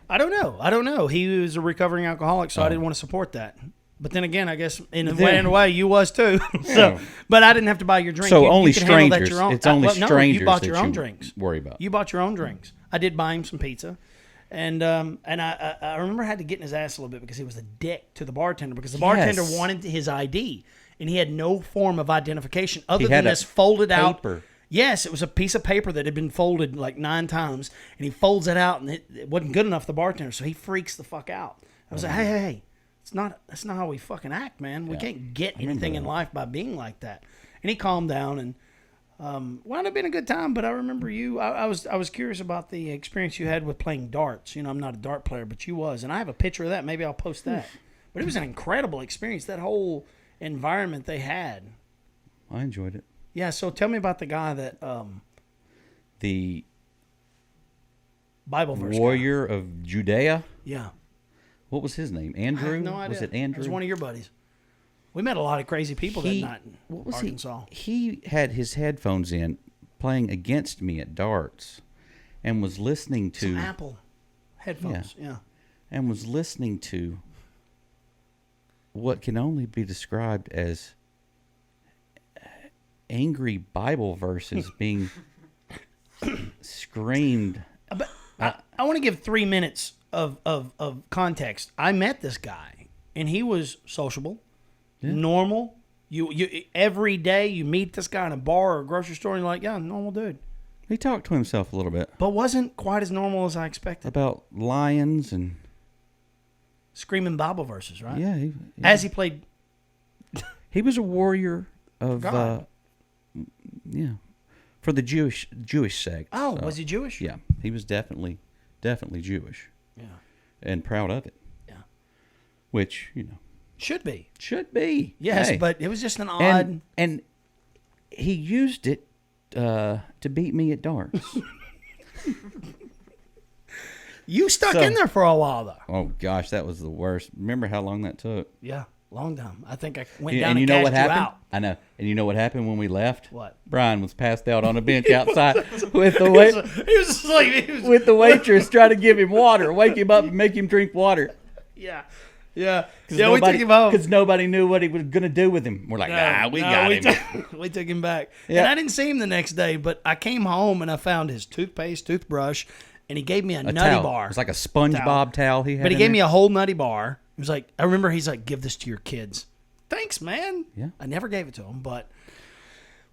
I don't know. He was a recovering alcoholic, so I Oh. didn't want to support that. But then again, I guess in a then- way, you was too. So, Yeah. but I didn't have to buy your drink. So You only can handle that strangers. your own. It's only well, no, strangers you bought that your own you drinks. worry about. You bought your own drinks. I did buy him some pizza, and I remember I had to get in his ass a little bit because he was a dick to the bartender because the bartender Yes. wanted his ID and he had no form of identification other He than had a this folded out. paper. Yes, it was a piece of paper that had been folded like 9 times, and he folds it out, and it wasn't good enough for the bartender, so he freaks the fuck out. I was like, hey, that's not how we fucking act, man. We Yeah. can't get remember anything in that. life by being like that. And he calmed down and wound up being a good time. But I remember you. I was curious about the experience you had with playing darts. You know, I'm not a dart player, but you was, and I have a picture of that. Maybe I'll post that. But it was an incredible experience. That whole environment they had. I enjoyed it. Yeah. So tell me about the guy that The Bible verse guy. warrior of Judea. Yeah. What was his name? I Andrew? have no idea. Was it Andrew? It was one of your buddies. We met a lot of crazy people that night in what was Arkansas. He had his headphones in, playing against me at darts, and was listening to Some Apple headphones. Yeah. and was listening to what can only be described as angry Bible verses being screamed. But I want to give 3 minutes of context. I met this guy, and he was sociable, normal. You every day you meet this guy in a bar or a grocery store, and you're like, yeah, normal dude. He talked to himself a little bit But wasn't quite as normal as I expected. about lions and Screaming Bible verses, right? yeah, As he played. he was a warrior of God. for the Jewish sect. Oh, so, was he Jewish? Yeah, he was definitely Jewish Yeah. and proud of it. Yeah. Which Should be. should be. Yes, Hey. but it was just an odd. and he used it to beat me at darts. You stuck So- in there for a while, though. Oh gosh, that was the worst. Remember how long that took? Yeah, long time. I think I went Yeah, down and and you know cashed what happened? you out. I know. And you know what happened when we left? What? Brian was passed out on a bench outside with the He was asleep. He was, with the waitress trying to give him water, wake him up and make him drink water. yeah. Yeah. Yeah, we took him home. Because nobody knew what he was going to do with him. We're like, we got him. We took him back. Yeah. And I didn't see him the next day, but I came home and I found his toothpaste, toothbrush, and he gave me a A nutty towel. bar. It was like a SpongeBob towel he had. But he in gave there. me a whole nutty bar. He was like, I remember he's like, give this to your kids. Thanks, man. Yeah. I never gave it to him, but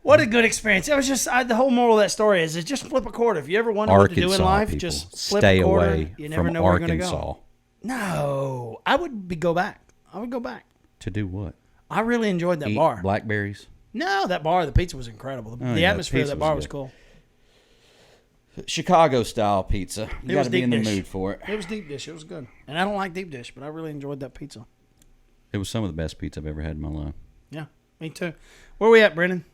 what a good experience. It was just, the whole moral of that story is just flip a quarter. If you ever wonder what to do in Arkansas life, people, just flip stay a quarter. away You never from know where you're going to Arkansas. go. No, I would go back. I would go back. To do what? I really enjoyed that Eat bar. blackberries. No, that bar, the pizza was incredible. The Oh, yeah, atmosphere of pizza that bar was was good. cool. Chicago style pizza. You It got was to be deep in the dish. mood for it. It was deep dish. It was good. And I don't like deep dish, but I really enjoyed that pizza. It was some of the best pizza I've ever had in my life. Yeah, me too. Where we at, Brendan?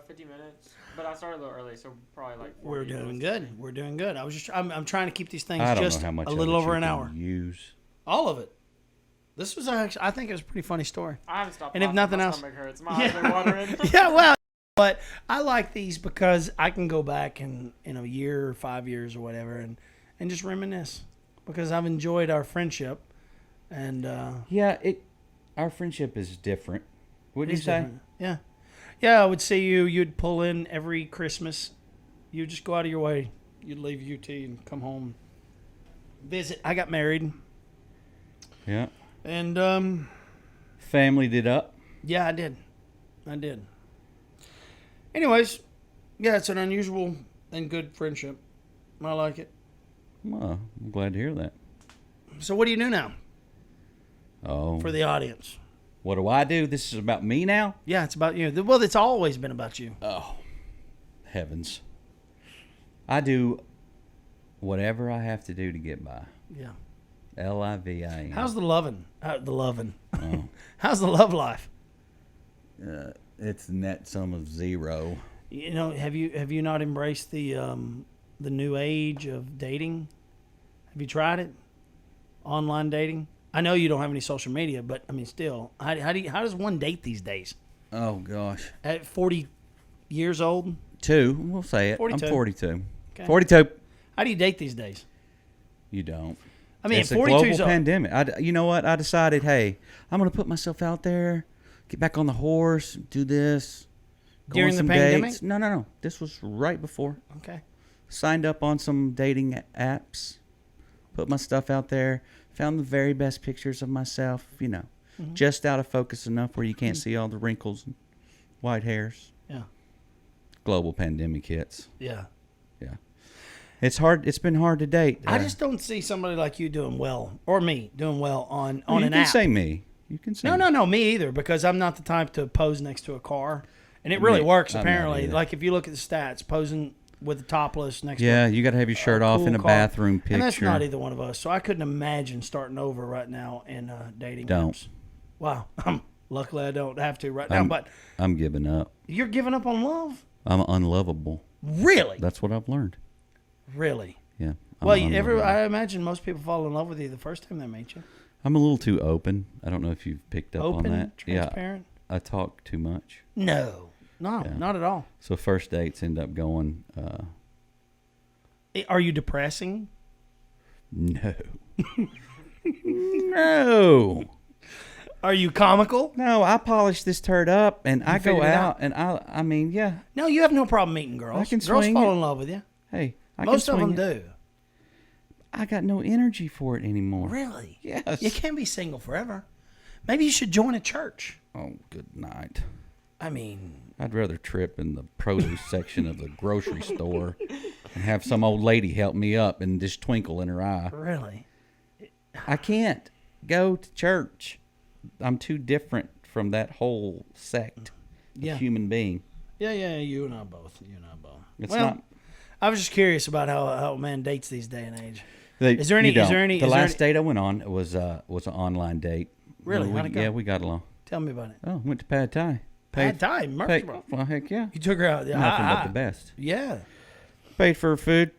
50 minutes. But I started a little early, so probably like 40 We're doing minutes. good. We're doing good. I'm trying to keep these things I don't just know how much a of little it over you an can hour. Use. All of it. This was actually, I think it was a pretty funny story. I haven't stopped. And if laughing. nothing My else- stomach hurts. My eyes are watering. Yeah, well, but I like these because I can go back in a year or 5 years or whatever and just reminisce because I've enjoyed our friendship and Yeah, our friendship is different. What did you it's say? different. Yeah, I would see you'd pull in every Christmas. You just go out of your way you'd leave UT and come home, visit. I got married, Yeah. and Family did up. yeah, I did. Anyways, yeah, it's an unusual and good friendship. I like it. Well, I'm glad to hear that. So what do you do now Oh. for the audience? What do I do? This is about me now? Yeah, it's about you. Well, it's always been about you. Oh, heavens. I do whatever I have to do to get by. Yeah. L-I-V-I-N. How's the loving? The loving. Oh. How's the love life? It's net sum of zero. You know, have you not embraced the new age of dating? Have you tried it? Online dating? I know you don't have any social media, but I mean, still, how does one date these days? Oh, gosh. At 40 years old? 2, we'll say it. 42. I'm 42. Okay. 42. How do you date these days? You don't. I mean, It's a 42 global is old. pandemic. You know what? I decided, hey, I'm going to put myself out there, get back on the horse, do this. Go During on the some pandemic? dates. No. This was right before. Okay. Signed up on some dating apps, put my stuff out there, found the very best pictures of myself, just out of focus enough where you can't see all the wrinkles and white hairs. Yeah. Global pandemic hits. Yeah. Yeah. It's hard. It's been hard to date. I just don't see somebody like you doing well, or me doing well on you an can app. say me. You can say No, me either, because I'm not the type to pose next to a car. And it really Me- works, I'm not apparently. either. Like, if you look at the stats, posing with the topless next to Yeah, you got to have your shirt off cool in a car. bathroom picture. And that's not either one of us. So I couldn't imagine starting over right now in dating Don't. apps. Wow. Luckily, I don't have to right now. I'm- But I'm giving up. you're giving up on love? I'm unlovable. Really? That's what I've learned. Really? Yeah. I'm Well, unlovable. I imagine most people fall in love with you the first time they meet you. I'm a little too open. I don't know if you've picked up Open, on that. transparent? Yeah, I talk too much. No, Yeah. not at all. So first dates end up going, Are you depressing? no. No. Are you comical? No, I polish this turd up and I go figured it out and I mean, yeah. No, you have no problem meeting girls. I can girls swing fall it. in love with you. Hey, I Most can of swing them it. do. I got no energy for it anymore. Really? Yes. You can't be single forever. Maybe you should join a church. Oh, good night. I mean, I'd rather trip in the produce section of the grocery store and have some old lady help me up and just twinkle in her eye. really? I can't go to church. I'm too different from that whole sect Yeah. of human being. Yeah, you and I both. It's Well, not. I was just curious about how a man dates these day and age. They, Is there any- you don't. is there any- The is there last any- date I went on was an online date. Really? We, How'd it go? Yeah, we got along. Tell me about it. Oh, went to Pad Thai. Pad Thai, Murfreesboro. Well, heck yeah. You took her out. Nothing but the best. Yeah. Paid for her food.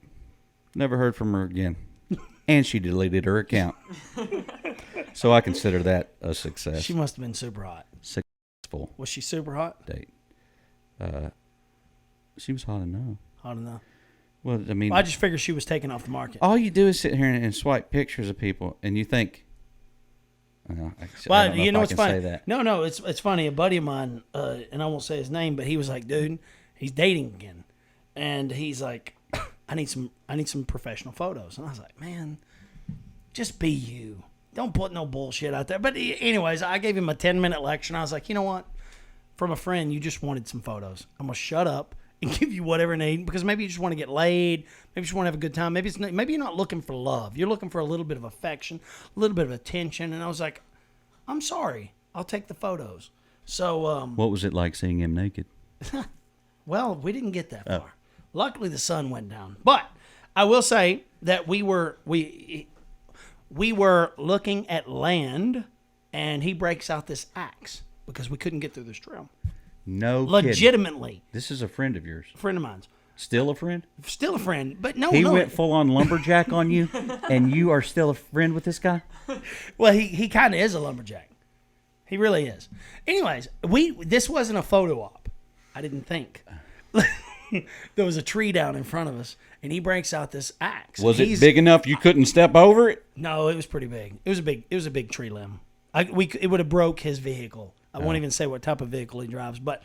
Never heard from her again. And she deleted her account. So I consider that a success. She must have been super hot. Successful Was she super hot? date. She was hot enough. Hot enough. Well, I mean, I just figured she was taken off the market. all you do is sit here and swipe pictures of people, and you think, I Well, don't know you if know I what's can funny? say that. No, it's funny. A buddy of mine, and I won't say his name, but he was like, dude, he's dating again, and he's like, I need some professional photos, and I was like, man, just be you. Don't put no bullshit out there. But anyways, I gave him a 10-minute lecture, and I was like, you know what? From a friend, you just wanted some photos. I'm gonna shut up and give you whatever you need, because maybe you just want to get laid, maybe you just want to have a good time, maybe you're not looking for love, you're looking for a little bit of affection, a little bit of attention. And I was like, I'm sorry, I'll take the photos. So What was it like seeing him naked? well, we didn't get that far. Luckily the sun went down, but I will say that we were looking at land, and he breaks out this axe because we couldn't get through this trail. No kidding. Legitimately. This is a friend of yours. A friend of mine's. Still a friend? Still a friend, but no. He went full on lumberjack on you, and you are still a friend with this guy? Well, he kind of is a lumberjack. He really is. Anyways, this wasn't a photo op. I didn't think. There was a tree down in front of us, and he breaks out this axe. Was it big enough you couldn't step over it? No, it was pretty big. It was a big tree limb. It would have broke his vehicle. I won't even say what type of vehicle he drives, but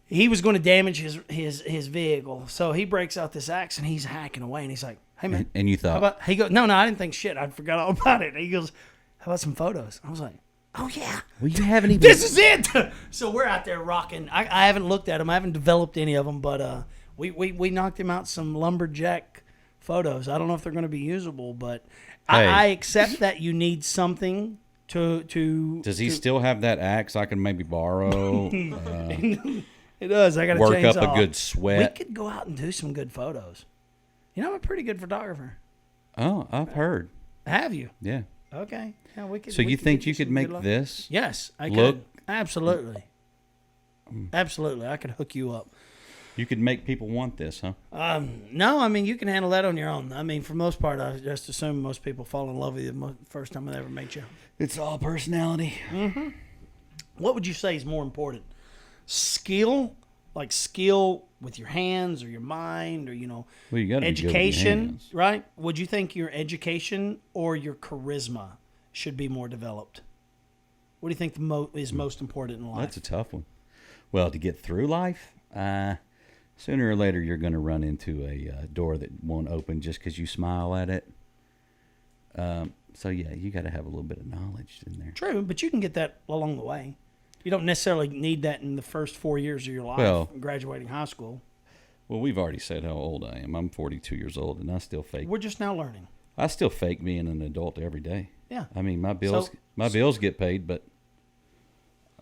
he was going to damage his vehicle. So he breaks out this axe and he's hacking away. And he's like, hey, man. And you How thought, about, he goes, no, I didn't think shit. I forgot all about it. He goes, how about some photos? I was like, oh, yeah. well, you haven't even. This is it. So we're out there rocking. I haven't looked at them. I haven't developed any of them, but we knocked him out some lumberjack photos. I don't know if they're going to be usable, but Hey. I accept that you need something to. Does he still have that axe I can maybe borrow? It does. I got to Work up a good sweat. We could go out and do some good photos. You know, I'm a pretty good photographer. Oh, I've heard. Have you? Yeah. Okay. Yeah, we could. So we you could think get you could some make good luck. this? Yes, I look- could. Absolutely. Absolutely, I could hook you up. You could make people want this, huh? No, I mean, you can handle that on your own. I mean, for the most part, I just assume most people fall in love with you the first time they ever meet you. It's all personality. What would you say is more important? Skill, like skill with your hands or your mind, or, you know, Well, you got to education, right? Would you think your education or your charisma should be more developed? What do you think is most important in life? That's a tough one. Well, to get through life, sooner or later you're going to run into a door that won't open just because you smile at it. So yeah, you got to have a little bit of knowledge in there. True, but you can get that along the way. You don't necessarily need that in the first 4 years of your life, Well- graduating high school. Well, we've already said how old I am. I'm 42 years old, and I still fake. We're just now learning. I still fake being an adult every day. Yeah. I mean, my bills get paid, but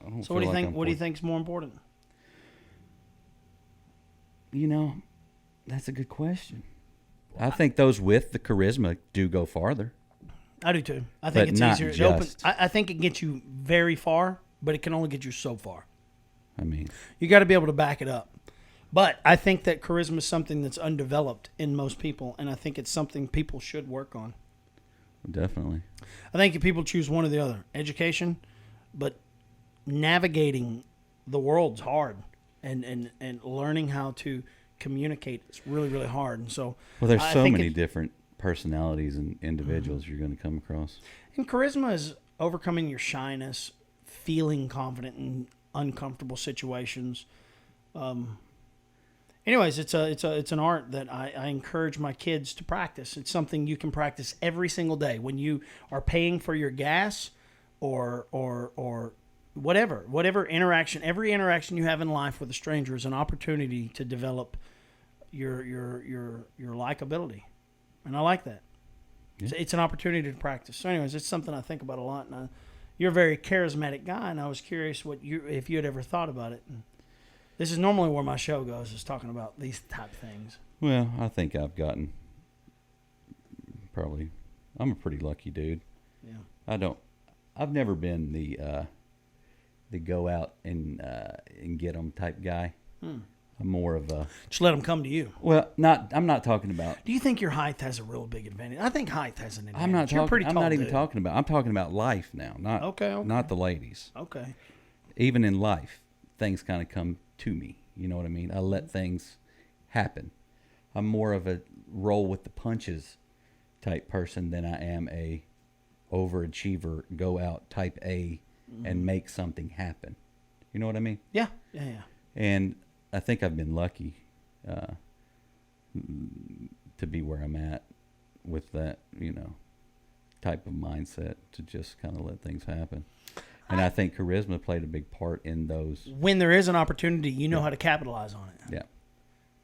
I don't So what do feel you like think? I'm What do you think is more important? You know, that's a good question. I think those with the charisma do go farther. I do too. I But think it's not easier. It opens, just. I think it gets you very far, but it can only get you so far. I mean, You got to be able to back it up. But I think that charisma is something that's undeveloped in most people, and I think it's something people should work on. definitely. I think if people choose one or the other, education, but navigating the world's hard, and learning how to communicate is really, really hard. And so, Well, there's I so think many different personalities and individuals Mm-hmm. you're going to come across. And charisma is overcoming your shyness, feeling confident in uncomfortable situations. Anyways, it's an art that I encourage my kids to practice. It's something you can practice every single day when you are paying for your gas, or whatever interaction. Every interaction you have in life with a stranger is an opportunity to develop your likability, and I like that. Yeah. It's an opportunity to practice. So, anyways, it's something I think about a lot. And you're a very charismatic guy, and I was curious if you had ever thought about it. And this is normally where my show goes, is talking about these type of things. Well, I think I've gotten I'm a pretty lucky dude. Yeah. I've never been the go out and get them type guy. I'm more of a, Just let them come to you. well, I'm not talking about, Do you think your height has a real big advantage? I think height has an advantage. I'm not You're talking, pretty I'm tall, not even dude. talking about, I'm talking about life now, not, Okay. not the ladies. Okay. Even in life, things kind of come to me. You know what I mean? I let things happen. I'm more of a roll with the punches type person than I am a overachiever, go out type A and make something happen. You know what I mean? Yeah. Yeah. Yeah. And I think I've been lucky to be where I'm at with that, type of mindset to just kind of let things happen. And I think charisma played a big part in those. When there is an opportunity, you know how to capitalize on it. Yeah.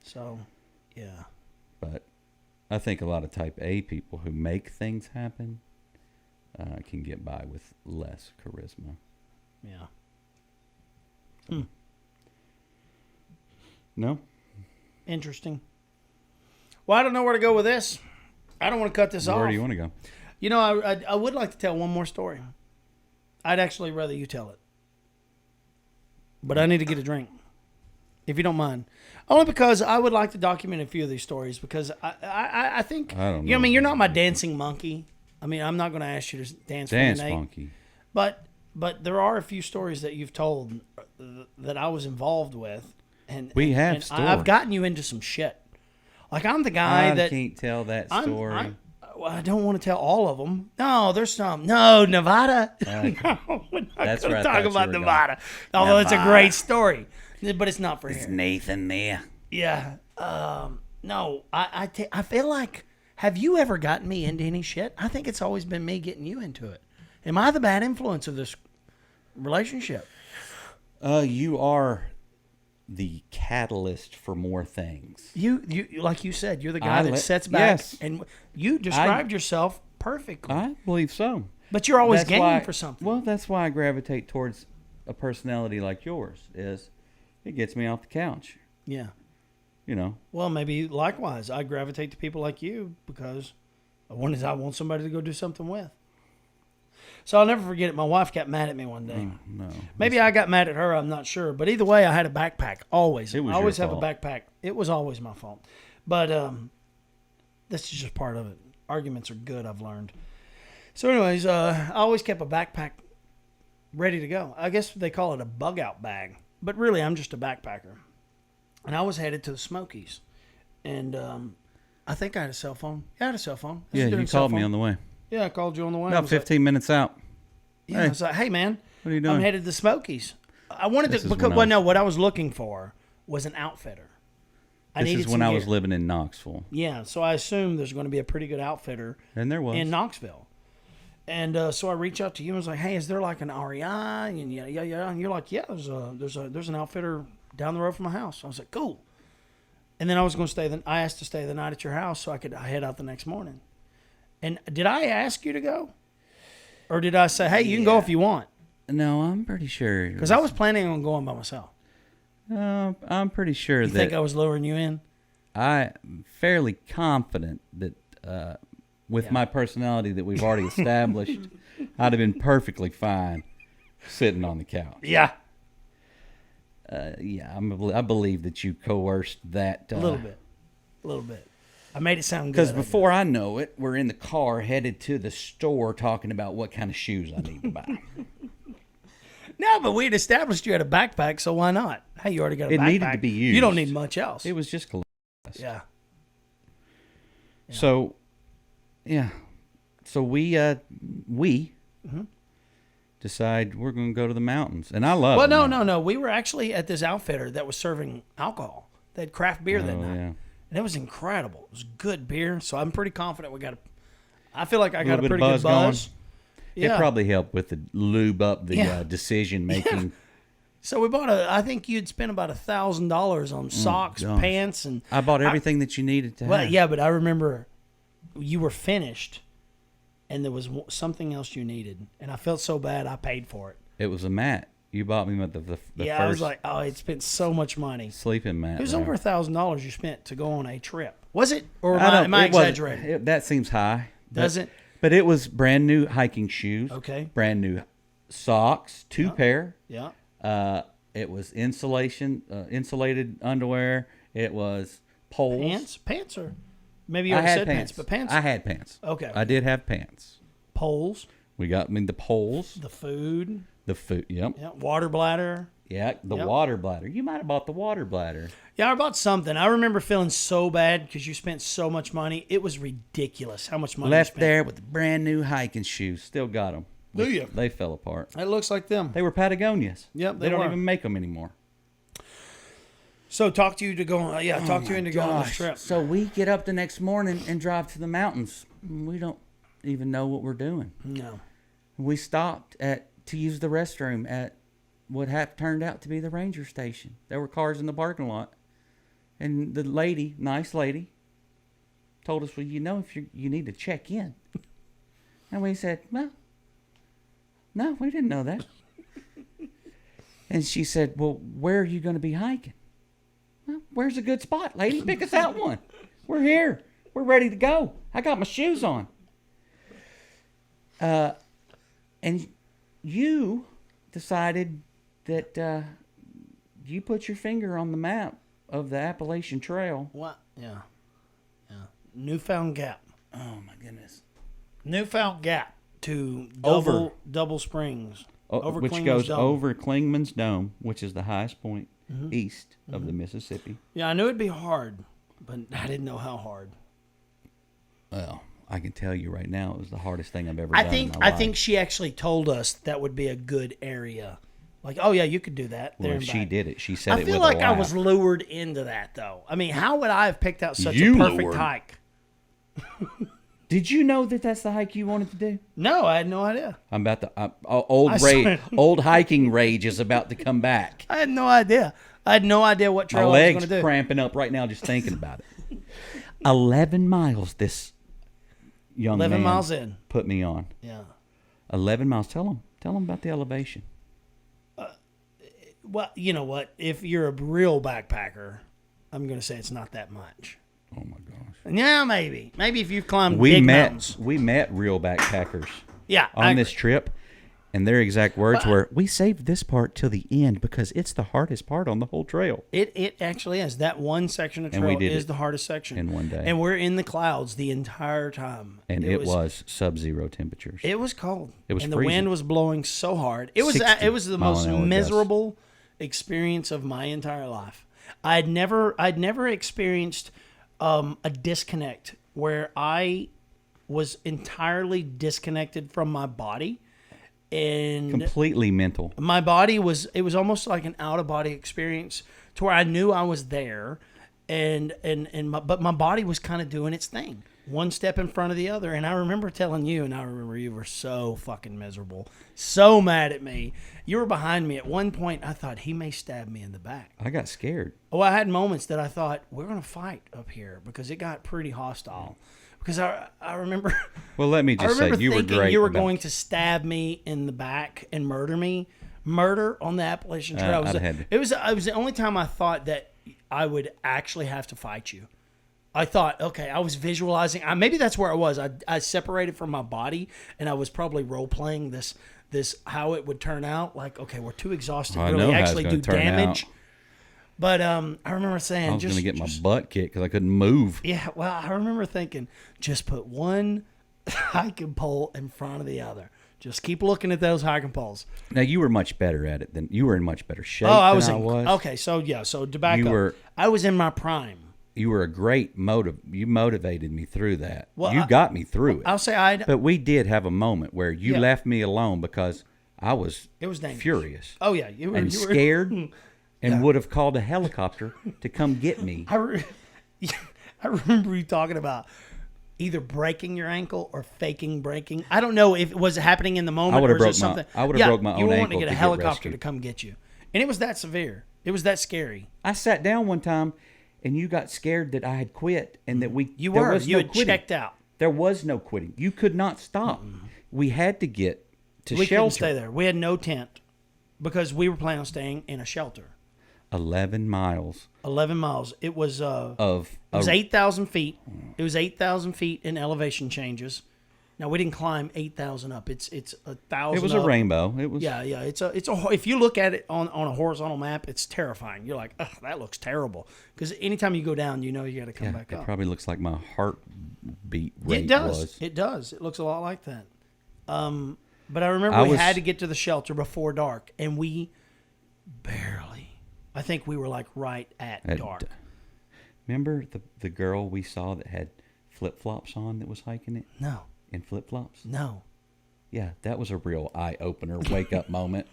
So, yeah. But I think a lot of type A people who make things happen can get by with less charisma. Yeah. No? Interesting. Well, I don't know where to go with this. I don't want to cut this off. Where do you want to go? You know, I would like to tell one more story. I'd actually rather you tell it. But I need to get a drink, if you don't mind. Only because I would like to document a few of these stories, because I think, I don't you know, I know. mean, you're not my dancing monkey. I mean, I'm not going to ask you to dance for Dance me, Nate. funky. But there are a few stories that you've told that I was involved with. And We have and stories. I've gotten you into some shit. Like, I'm the guy I that... can't tell that story. I don't want to tell all of them. No, there's some. No, Nevada. Okay. No, we're not That's going where to I talk thought you about were going. Nevada. Although it's a Nevada. great story. but it's not for Is here. Nathan there? Yeah. No, I feel like, have you ever gotten me into any shit? I think it's always been me getting you into it. Am I the bad influence of this relationship? You are the catalyst for more things. You like you said, you're the guy that sets back, yes. and you described yourself perfectly. I believe so. But you're always That's game why- for something. Well, that's why I gravitate towards a personality like yours. Is it gets me off the couch. Yeah. You know. Well, maybe likewise, I gravitate to people like you because I want somebody to go do something with. So I'll never forget it. My wife got mad at me one day. No. Maybe I got mad at her. I'm not sure. But either way, I had a backpack. Always. It was I always your have fault. a backpack. It was always my fault. But this is just part of it. Arguments are good, I've learned. So anyways, I always kept a backpack ready to go. I guess they call it a bug out bag. But really, I'm just a backpacker. And I was headed to the Smokies. And I think I had a cell phone. Yeah, I had a cell phone. Yeah, you called me on the way. Yeah, I called you on the way. I About was like, 15 minutes out. yeah, I was like, hey, man. What are you doing? I'm headed to the Smokies. I wanted This to, is because, when I well, was- no, what I was looking for was an outfitter. I This needed is when some I was gear. living in Knoxville, Yeah, so I assumed there's going to be a pretty good outfitter and there was. in Knoxville. And so I reached out to you and was like, hey, is there like an REI? And yeah. And you're like, yeah, there's an outfitter down the road from my house. I was like, cool. And then I was going to stay. I asked to stay the night at your house so I could head out the next morning. And did I ask you to go? Or did I say, hey, you can go if you want? No, I'm pretty sure. Because I was planning on going by myself. I'm pretty sure You that think I was luring you in? I'm fairly confident that with my personality that we've already established, I'd have been perfectly fine sitting on the couch. Yeah. Yeah, I believe that you coerced that. A little bit. I made it sound good. Because I before I know it, we're in the car headed to the store talking about what kind of shoes I need to buy. guess. No, but we had established you had a backpack, so why not? Hey, you already got a It backpack. needed to be You don't used. need much else. It was just clothes. Yeah. So, yeah. So we decide we're going to go to the mountains, and I love. Well, the no. mountains. We were actually at this outfitter that was serving alcohol. They had craft beer that Oh, night, yeah. and it was incredible. It was good beer, so I'm pretty confident we got. I feel like I got a Little bit pretty of good buzz buzz. It Yeah. probably helped with the lube up the Yeah. decision making. So we bought I think you'd spent about $1,000 on socks, gosh. pants, and I bought everything that you needed to well, have. yeah, but I remember you were finished, and there was something else you needed, and I felt so bad I paid for it. It was a mat. You bought me the Yeah, first I was like, oh, it spent so much money. sleeping mat. It was there. over $1,000 you spent to go on a trip. Was it? Or I don't- am I it wasn't- exaggerating? that seems high. Does it? But it was brand new hiking shoes. Okay. Brand new socks, two pair. Yeah. It was insulated underwear. It was poles. Pants or maybe you I already had said pants. pants, but pants. I had pants. Okay. I did have pants. Poles, We got me the poles, the food, the food. Yep. yeah, water bladder. Yeah. The Yep. water bladder. You might have bought the water bladder. Yeah, I bought something. I remember feeling so bad because you spent so much money. It was ridiculous how much money you Left spent. there with the brand new hiking shoes. Still got them. Do you? They fell apart. It looks like them. They were Patagonias. Yep, They they don't were. even make them anymore. So talk to you to go on. Yeah, talk to you into going on this Gosh. trip. So we get up the next morning and drive to the mountains. We don't even know what we're doing. No. We stopped to use the restroom at what turned out to be the ranger station. There were cars in the parking lot, and the lady, nice lady, told us, "Well, if you need to check in," and we said, "Well, no, we didn't know that." And she said, "Well, where are you going to be hiking?" "Well, where's a good spot, lady? Pick us out one. We're here. We're ready to go. I got my shoes on." And you decided that you put your finger on the map of the Appalachian Trail. What? Yeah. Newfound Gap. Oh my goodness! Newfound Gap to Over. Double Springs. Over Which Clingman's goes Dome. over Clingman's Dome, which is the highest point Mm-hmm. east of the Mississippi. Yeah, I knew it'd be hard, but I didn't know how hard. Well, I can tell you right now, it was the hardest thing I've ever done. I think in my life. she actually told us that would be a good area Like, oh yeah, you could do that. Well, There if and she back. did it, she said I it feel with like a I laugh. was lured into that, though. I mean, how would I have picked out such You a perfect lured. hike? Did you know that that's the hike you wanted to do? No, I had no idea. I'm about to I old hiking rage is about to come back. I had no idea. I had no idea what My trail I was legs going to do. cramping up right now just thinking about it. 11 miles this young 11 man miles in. put me on. Yeah. 11 miles. Tell him about the elevation. Well, you know what? If you're a real backpacker, I'm going to say it's not that much. Oh my gosh. Yeah, maybe. Maybe if you've climbed big mountains. We met real backpackers Yeah. on this trip, and their exact words were, "We saved this part till the end because it's the hardest part on the whole trail." It actually is. That one section of And we trail did is it the hardest section. in one day. And we're in the clouds the entire time. And it was sub-zero temperatures. It was cold. It was and the freezing. wind was blowing so hard. It was 60 it was the mile most an hour gusts. miserable experience of my entire life. I'd never experienced a disconnect where I was entirely disconnected from my body, and Completely mental. my body was almost like an out of body experience to where I knew I was there, but my body was kind of doing its thing, one step in front of the other. And I remember telling you, and I remember you were so fucking miserable, so mad at me. You were behind me at one point. I thought he may stab me in the back. I got scared. Oh, I had moments that I thought we're gonna fight up here because it got pretty hostile. Because I remember. Well, let me I just say, remember you were thinking great. you were about- going to stab me in the back and murder me. Murder on the Appalachian Trail. I'd had to- It was the only time I thought that I would actually have to fight you. I thought, okay, I was visualizing. Maybe that's where I was. I separated from my body, and I was probably role playing this how it would turn out. Like, okay, we're too exhausted to I know really how it's actually gonna do turn damage. out. But I remember saying, I was going to get my butt kicked because I couldn't move. yeah, well, I remember thinking, just put one hiking pole in front of the other. Just keep looking at those hiking poles. Now, you were much better at it than you were in much better shape. Oh, I than was I was. okay. So yeah, so to back You up, were- I was in my prime. You were a great You motivated me through that. Well, you got me through it. I'll say But we did have a moment where you Yeah. left me alone because I was It was dangerous. furious Oh yeah, you were and you were, scared and would have called a helicopter to come get me. I remember you talking about either breaking your ankle or faking breaking. I don't know if it was happening in the moment. I would have or is it broke something. I would have broke my You own were ankle wanting to get a to get helicopter to rescued. come get you, and it was that severe. It was that scary. I sat down one time and you got scared that I had quit and that there You was you no had quitting. checked out. There was no quitting. You could not stop. We had to get to We couldn't shelter. stay there. We had no tent because we were planning on staying in a shelter. 11 miles 11 miles. It was of 8,000 feet. It was 8,000 feet in elevation changes. Now we didn't climb 8,000 up. It's 1,000. it was a up. rainbow. It was Yeah. It's a. If you look at it on a horizontal map, it's terrifying. You're like, ugh, that looks terrible. Because anytime you go down, you know you got to come yeah, back it up. probably looks like my heartbeat rate It does. was. It does. It looks a lot like that. But I remember we had to get to the shelter before dark, and we barely. I think we were like right at dark. Remember the girl we saw that had flip-flops on that was hiking it No. in flip-flops? No. Yeah, that was a real eye-opener, wake-up moment.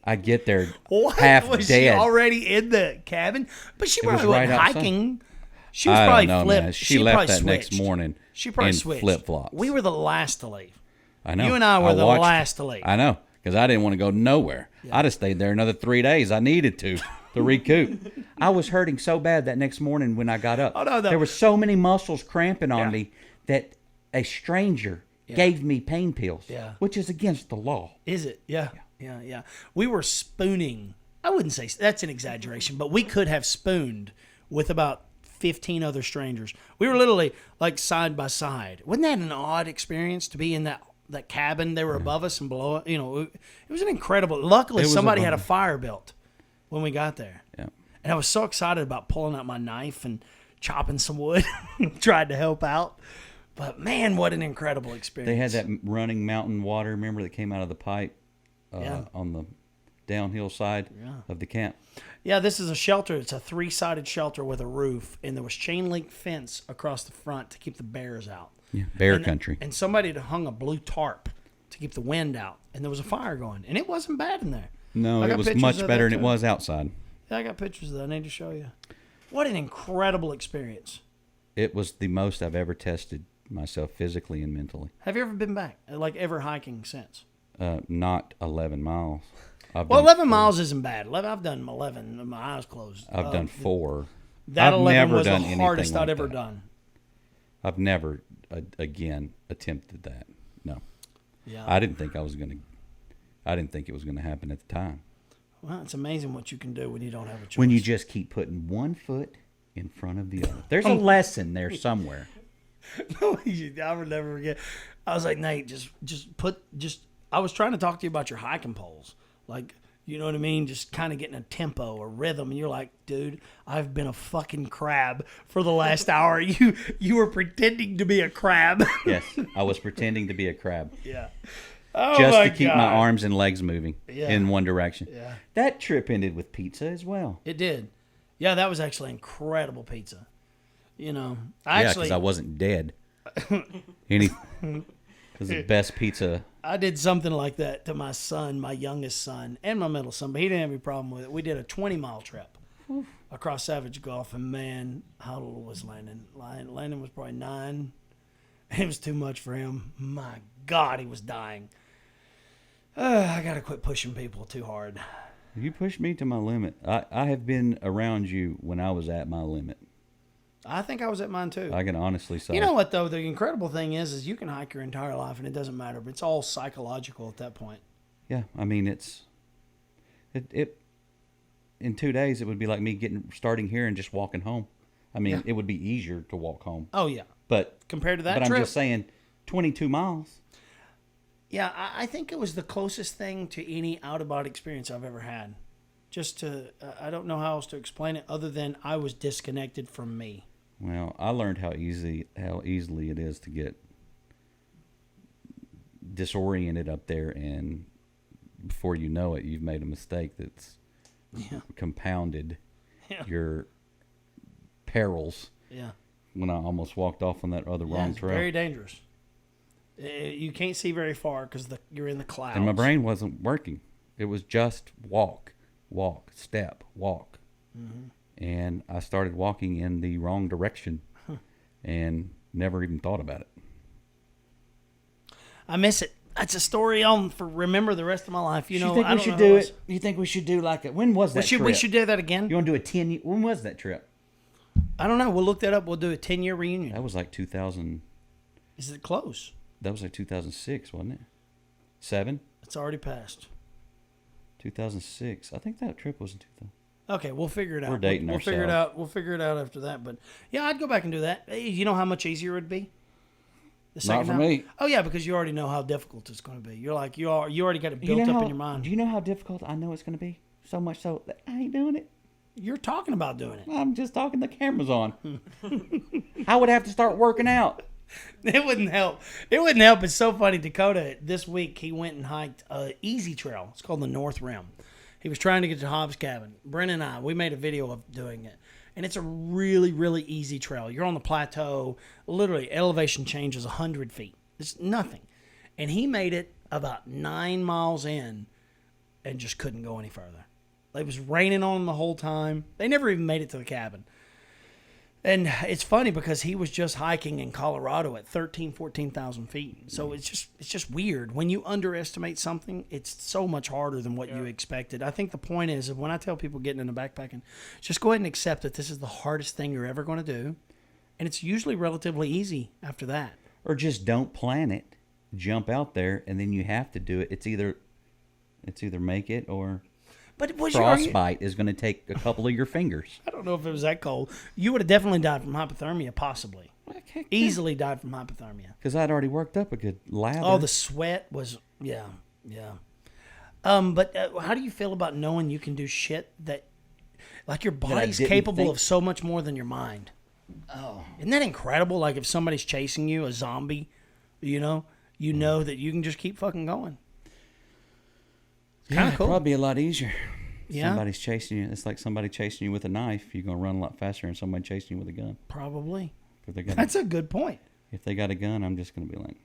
I get there What? half Was dead. she already in the cabin? But she was probably wasn't right outside. hiking. She was I probably don't know, flipped. man. She left probably that next switched. morning She probably in switched. flip-flops. We were the last to leave. I know. You and I were the watched- last to leave. I know, because I didn't want to go nowhere. I'd have stayed there another 3 days. I needed to recoup. I was hurting so bad that next morning when I got up. Oh, no. There were so many muscles cramping on me that a stranger gave me pain pills, which is against the law. Is it? Yeah. We were spooning. I wouldn't say that's an exaggeration, but we could have spooned with about 15 other strangers. We were literally like side by side. Wasn't that an odd experience to be in that cabin? They were above us and below us. You know, it was an incredible. Luckily, was somebody a- had a fire built when we got there. Yeah. And I was so excited about pulling out my knife and chopping some wood, tried to help out. But man, what an incredible experience. They had that running mountain water, remember, that came out of the pipe Yeah. on the downhill side of the camp. Yeah, this is a shelter. It's a 3-sided shelter with a roof, and there was chain link fence across the front to keep the bears out. Yeah, bear And- country. And somebody had hung a blue tarp to keep the wind out, and there was a fire going, and it wasn't bad in there. No, I it got was pictures much of better that than it too. was outside. Yeah, I got pictures of that. I need to show you. What an incredible experience. It was the most I've ever tested myself physically and mentally. Have you ever been back? Like ever hiking since? Not 11 miles. I've Well, done 11 4. miles isn't bad. I've done 11 with my eyes closed. I've done 4. That I've 11 never was done the anything hardest like I'd ever that. done. I've never again attempted that. No. Yeah. I didn't think it was going to happen at the time. Well, it's amazing what you can do when you don't have a choice. When you just keep putting one foot in front of the other. There's a lesson there somewhere. I will never forget. I was like, Nate, I was trying to talk to you about your hiking poles. Like, you know what I mean? Just kind of getting a tempo, a rhythm. And you're like, dude, I've been a fucking crab for the last hour. You were pretending to be a crab. Yes, I was pretending to be a crab. Yeah. Oh Just my to keep God. my arms and legs moving Yeah. in one direction. Yeah. That trip ended with pizza as well. It did. Yeah, that was actually incredible pizza. You know, Because I wasn't dead. It was the best pizza. I did something like that to my son, my youngest son, and my middle son, but he didn't have any problem with it. We did a 20-mile trip across Savage Gulf, and man, how old was Landon? Landon was probably 9. It was too much for him. My God, he was dying. I got to quit pushing people too hard. You pushed me to my limit. I have been around you when I was at my limit. I think I was at mine too. I can honestly say. You know what, though? The incredible thing is you can hike your entire life, and it doesn't matter. But it's all psychological at that point. Yeah, I mean, it in 2 days, it would be like me starting here and just walking home. I mean, Yeah. it would be easier to walk home. Oh, yeah. But Compared to that but trip. I'm just saying, 22 miles. Yeah, I think it was the closest thing to any out-of-body experience I've ever had. Just to, I don't know how else to explain it other than I was disconnected from me. Well, I learned how easily it is to get disoriented up there, and before you know it, you've made a mistake that's compounded your perils. Yeah. When I almost walked off on that wrong It's trail. very dangerous. You can't see very far because you're in the clouds. And my brain wasn't working. It was just walk, step, walk. Mm-hmm. And I started walking in the wrong direction and never even thought about it. I miss it. That's a story for remember the rest of my life. You know, think I we don't should know do how it? else- You think we should do like a... When was that trip? We should do that again. You want to do a 10... When was that trip? I don't know. We'll look that up. We'll do a 10-year reunion. That was like 2000... Is it close? That was like 2006, wasn't it? 7? It's already passed. 2006. I think that trip was in 2000. Okay, we'll figure it out. We're dating we'll figure it ourselves. out. We'll figure it out after that. But yeah, I'd go back and do that. Hey, you know how much easier it would be? The Not second for time? me. Oh yeah, because you already know how difficult it's going to be. You're like you already got it built up in your mind. Do you know how difficult I know it's going to be? So much so that I ain't doing it. You're talking about doing it. I'm just talking. The camera's on. I would have to start working out. It wouldn't help. It wouldn't help. It's so funny. Dakota, this week, he went and hiked a easy trail. It's called the North Rim. He was trying to get to Hobbs Cabin. Brennan and I, we made a video of doing it. And it's a really, really easy trail. You're on the plateau. Literally, elevation change is 100 feet. It's nothing. And he made it about 9 miles in and just couldn't go any further. It was raining on them the whole time. They never even made it to the cabin. And it's funny because he was just hiking in Colorado at 14,000 feet. So it's just weird. When you underestimate something, it's so much harder than what you expected. I think the point is when I tell people getting into backpacking, just go ahead and accept that this is the hardest thing you're ever going to do. And it's usually relatively easy after that. Or just don't plan it. Jump out there, and then you have to do it. It's either make it or But was frostbite is going to take a couple of your fingers. I don't know if it was that cold. You would have definitely died from hypothermia, possibly. Easily died from hypothermia. Because I'd already worked up a good lather. Oh, the sweat was, yeah. But how do you feel about knowing you can do shit that, like your body's didn't capable think- of so much more than your mind? Oh. Isn't that incredible? Like if somebody's chasing you, a zombie, you know that you can just keep fucking going. Kind of cool. Probably a lot easier. Yeah. Somebody's chasing you. It's like somebody chasing you with a knife. You're going to run a lot faster than somebody chasing you with a gun. Probably. If they got, That's a good point. if they got a gun, I'm just going to be like,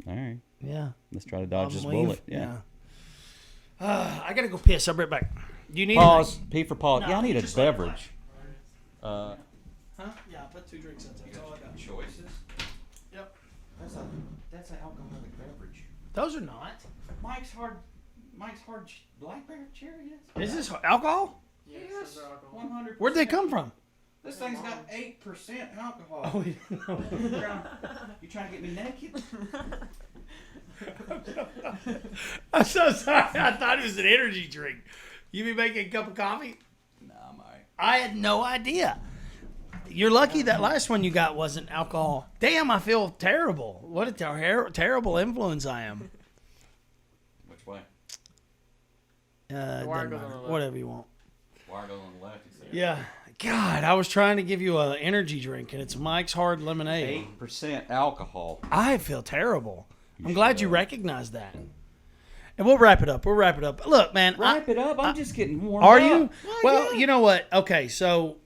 all right, Yeah. let's try to dodge this Leave. bullet. Yeah. I gotta go piss. I'll be right back. Do you need Pause. P for pause. No, yeah, I need a just let it beverage. Huh? Yeah, I put 2 drinks in. That's all I got. Choices. Yep. That's an alcoholic beverage. Those are not. Mike's hard blackberry cherry. Is this alcohol? Yes, Yes. those are alcohol. 100%. Where'd they come from? This thing's got 8% alcohol. Oh, yeah. You trying to get me naked? I'm so sorry. I thought it was an energy drink. You be making a cup of coffee? Nah, I'm alright. I had no idea. You're lucky that last one you got wasn't alcohol. Damn, I feel terrible. What a terrible influence I am. Which way? Doesn't wire goes on matter. the left. Whatever you want. Wire goes on the left. You see? Yeah. God, I was trying to give you an energy drink, and it's Mike's Hard Lemonade. 8% alcohol. I feel terrible. I'm glad you recognized that. And we'll wrap it up. Look, man. Wrap it up. I'm just getting warmed Are up. you? Well, you know what? Okay, so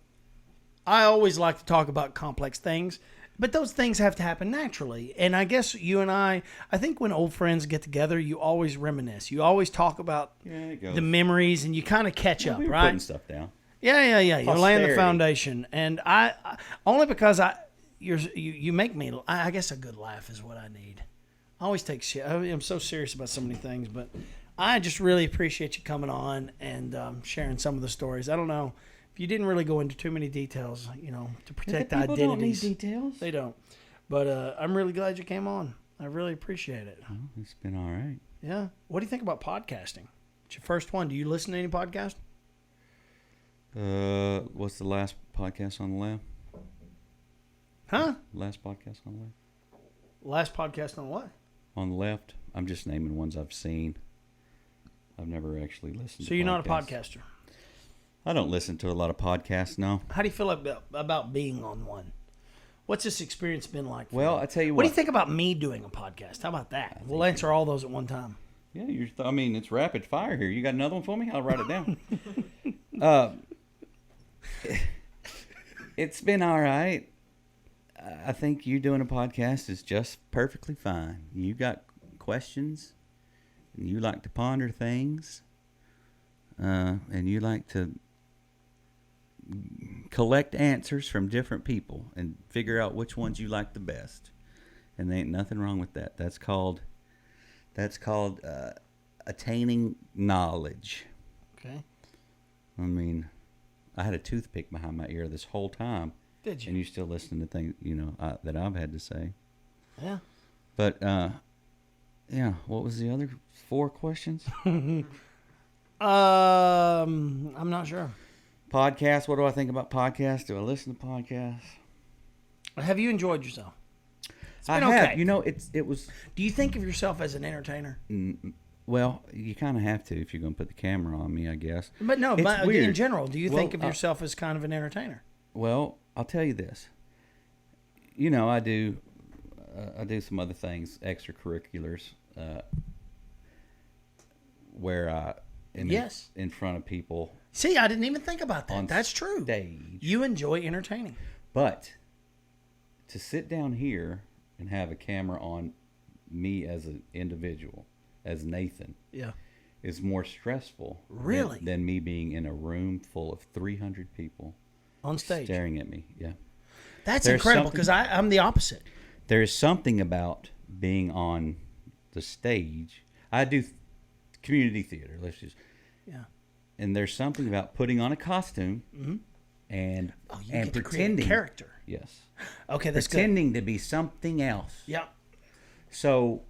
I always like to talk about complex things, but those things have to happen naturally. And I guess you and I think when old friends get together, you always reminisce. You always talk about it goes. the memories, and you kind of catch up, We were right? putting stuff down. Yeah. You're laying the Posterity. foundation, and I only because you make me. I guess a good laugh is what I need. I always take shit. I'm so serious about so many things, but I just really appreciate you coming on and sharing some of the stories. I don't know if you didn't really go into too many details, to protect People identities. don't need details. They don't, but I'm really glad you came on. I really appreciate it. Oh, it's been all right. Yeah. What do you think about podcasting? It's your first one. Do you listen to any podcast? What's the last podcast on the left? Huh? Last podcast on the left? Last podcast on what? On the left? I'm just naming ones I've seen. I've never actually listened So to you're not a podcasts. podcaster. I don't listen to a lot of podcasts, no. How do you feel about being on one? What's this experience been like? For Well, you? I tell you What do what. you think about me doing a podcast? How about that? We'll answer all those at one time. Yeah, it's rapid fire here. You got another one for me? I'll write it down. It's been all right. I think you doing a podcast is just perfectly fine. You got questions, and you like to ponder things, and you like to collect answers from different people and figure out which ones you like the best. And there ain't nothing wrong with that. That's called attaining knowledge. Okay. I mean, I had a toothpick behind my ear this whole time, Did you? and you still listen to things that I've had to say. Yeah. But yeah, what was the other 4 questions? I'm not sure. Podcasts. What do I think about podcasts? Do I listen to podcasts? Have you enjoyed yourself? I been have. okay. It was. Do you think of yourself as an entertainer? Well, you kind of have to if you're going to put the camera on me, I guess. But no, It's but in weird. general, do you think Well, of yourself as kind of an entertainer? Well, I'll tell you this. I do some other things, extracurriculars, where I am Yes. in front of people See, I didn't even think about that. on That's true. stage. You enjoy entertaining. But to sit down here and have a camera on me as an individual, as Nathan, Yeah. is more stressful Really? than me being in a room full of 300 people On stage. staring at me. Yeah. That's There's incredible something- because I'm the opposite. There is something about being on the stage. I do community theater. Let's just. Yeah. And there's something about putting on a costume and You get to create a pretending character. Yes. Okay, that's good. Pretending to be something else. Yeah. So,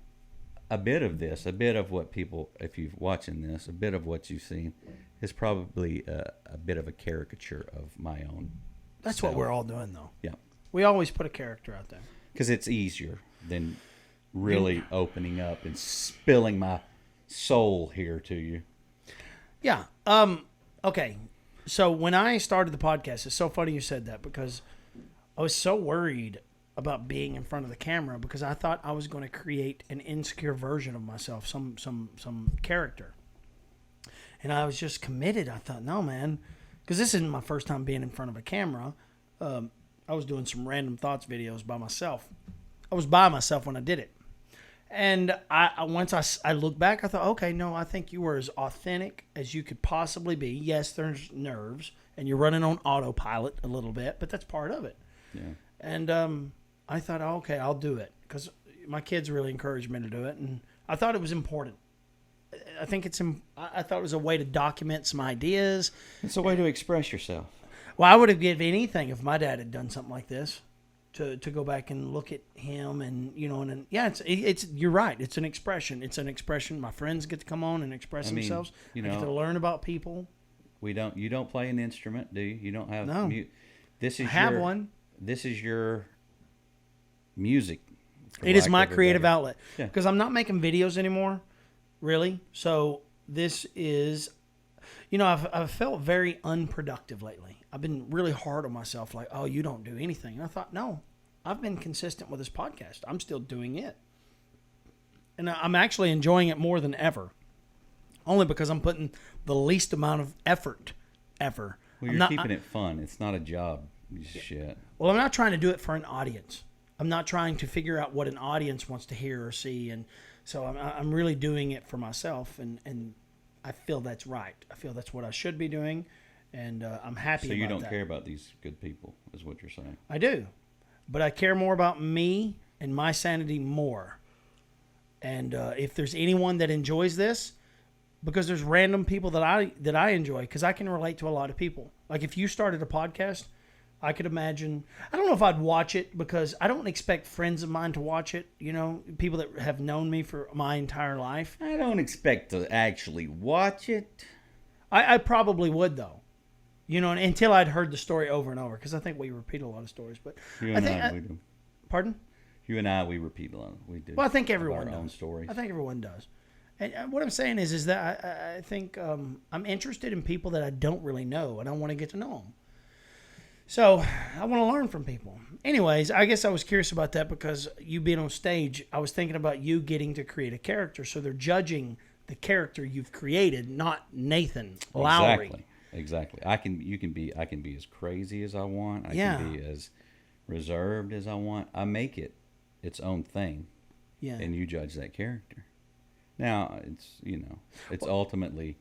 a bit of what people, if you're watching this, a bit of what you've seen is probably a bit of a caricature of my own. That's what we're all doing, though. Yeah. We always put a character out there. Because it's easier than really opening up and spilling my soul here to you. Yeah. Okay. So when I started the podcast, it's so funny you said that because I was so worried about being in front of the camera because I thought I was going to create an insecure version of myself, some character. And I was just committed. I thought, no, man, because this isn't my first time being in front of a camera. I was doing some random thoughts videos by myself. I was by myself when I did it. And I look back, I thought, okay, no, I think you were as authentic as you could possibly be. Yes, there's nerves, and you're running on autopilot a little bit, but that's part of it. Yeah. And I thought, oh, okay, I'll do it, because my kids really encouraged me to do it, and I thought it was important. I think I thought it was a way to document some ideas. It's a way to express yourself. Well, I would have given anything if my dad had done something like this. To go back and look at him, and yeah, it's you're right. It's an expression. It's an expression. My friends get to come on and express themselves. I get to learn about people. You don't play an instrument, do you? You don't have no. This is I have one. This is your music. It is my creative outlet, Yeah. because I'm not making videos anymore, really. So this is, I've felt very unproductive lately. I've been really hard on myself, like, oh, you don't do anything. And I thought, no, I've been consistent with this podcast. I'm still doing it. And I'm actually enjoying it more than ever, only because I'm putting the least amount of effort ever. Well, you're keeping it fun. It's not a job. Shit. Well, I'm not trying to do it for an audience. I'm not trying to figure out what an audience wants to hear or see. And so I'm really doing it for myself, and I feel that's right. I feel that's what I should be doing. And I'm happy about that. So you don't care about these good people, is what you're saying? I do. But I care more about me and my sanity more. And if there's anyone that enjoys this, because there's random people that I enjoy, because I can relate to a lot of people. Like if you started a podcast, I could imagine, I don't know if I'd watch it, because I don't expect friends of mine to watch it, people that have known me for my entire life. I don't expect to actually watch it. I probably would, though. Until I'd heard the story over and over, because I think we repeat a lot of stories. But you and I we do. Pardon? You and I, we repeat a lot. We do. Well, I think everyone does. Our own stories. I think everyone does. And what I'm saying is that I think I'm interested in people that I don't really know, and I want to get to know them. So I want to learn from people. Anyways, I guess I was curious about that, because you being on stage, I was thinking about you getting to create a character. So they're judging the character you've created, not Nathan Lowry. Exactly. I can be as crazy as I want. I can be as reserved as I want. I make it its own thing. Yeah. And you judge that character. Now, it's ultimately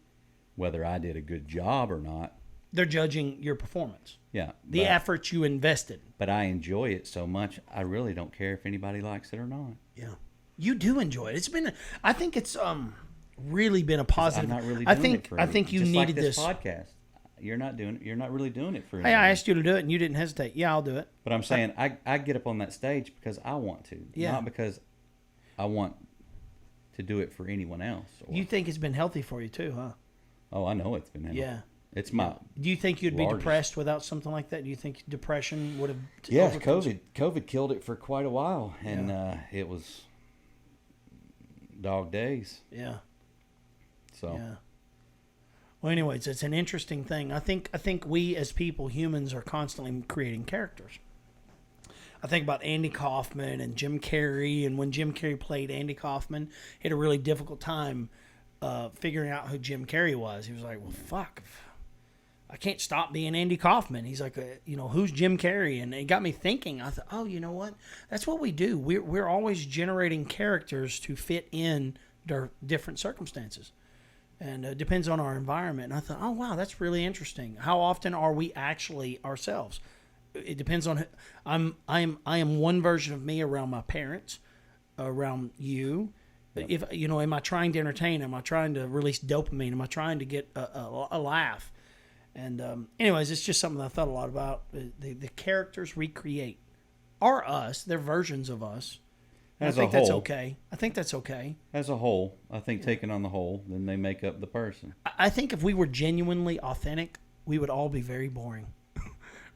whether I did a good job or not. They're judging your performance. Yeah. The effort you invested. But I enjoy it so much, I really don't care if anybody likes it or not. Yeah. You do enjoy it. I think it's really been a positive. I'm not really doing it for I think you just needed like this this podcast. You're not really doing it for Hey, I asked you to do it and you didn't hesitate. Yeah, I'll do it. But I'm saying I get up on that stage because I want to, not because I want to do it for anyone else. You think it's been healthy for you too, huh? Oh, I know it's been healthy. Yeah. It's my Do you think you'd be depressed without something like that? Do you think depression would have Yeah, COVID killed it for quite a while, and it was dog days. Yeah. So yeah. Well, anyways, it's an interesting thing. I think we as people, humans, are constantly creating characters. I think about Andy Kaufman and Jim Carrey, and when Jim Carrey played Andy Kaufman, he had a really difficult time figuring out who Jim Carrey was. He was like, well, fuck, I can't stop being Andy Kaufman. He's like, who's Jim Carrey? And it got me thinking. I thought, oh, you know what? That's what we do. We're always generating characters to fit in their different circumstances. And it depends on our environment. And I thought, oh, wow, that's really interesting. How often are we actually ourselves? It depends on. I am one version of me around my parents, around you. Yep. If am I trying to entertain? Am I trying to release dopamine? Am I trying to get a laugh? And anyways, it's just something I thought a lot about. The characters we create are us. They're versions of us. I think that's okay. I think that's okay. As a whole, I think taken on the whole, then they make up the person. I think if we were genuinely authentic, we would all be very boring,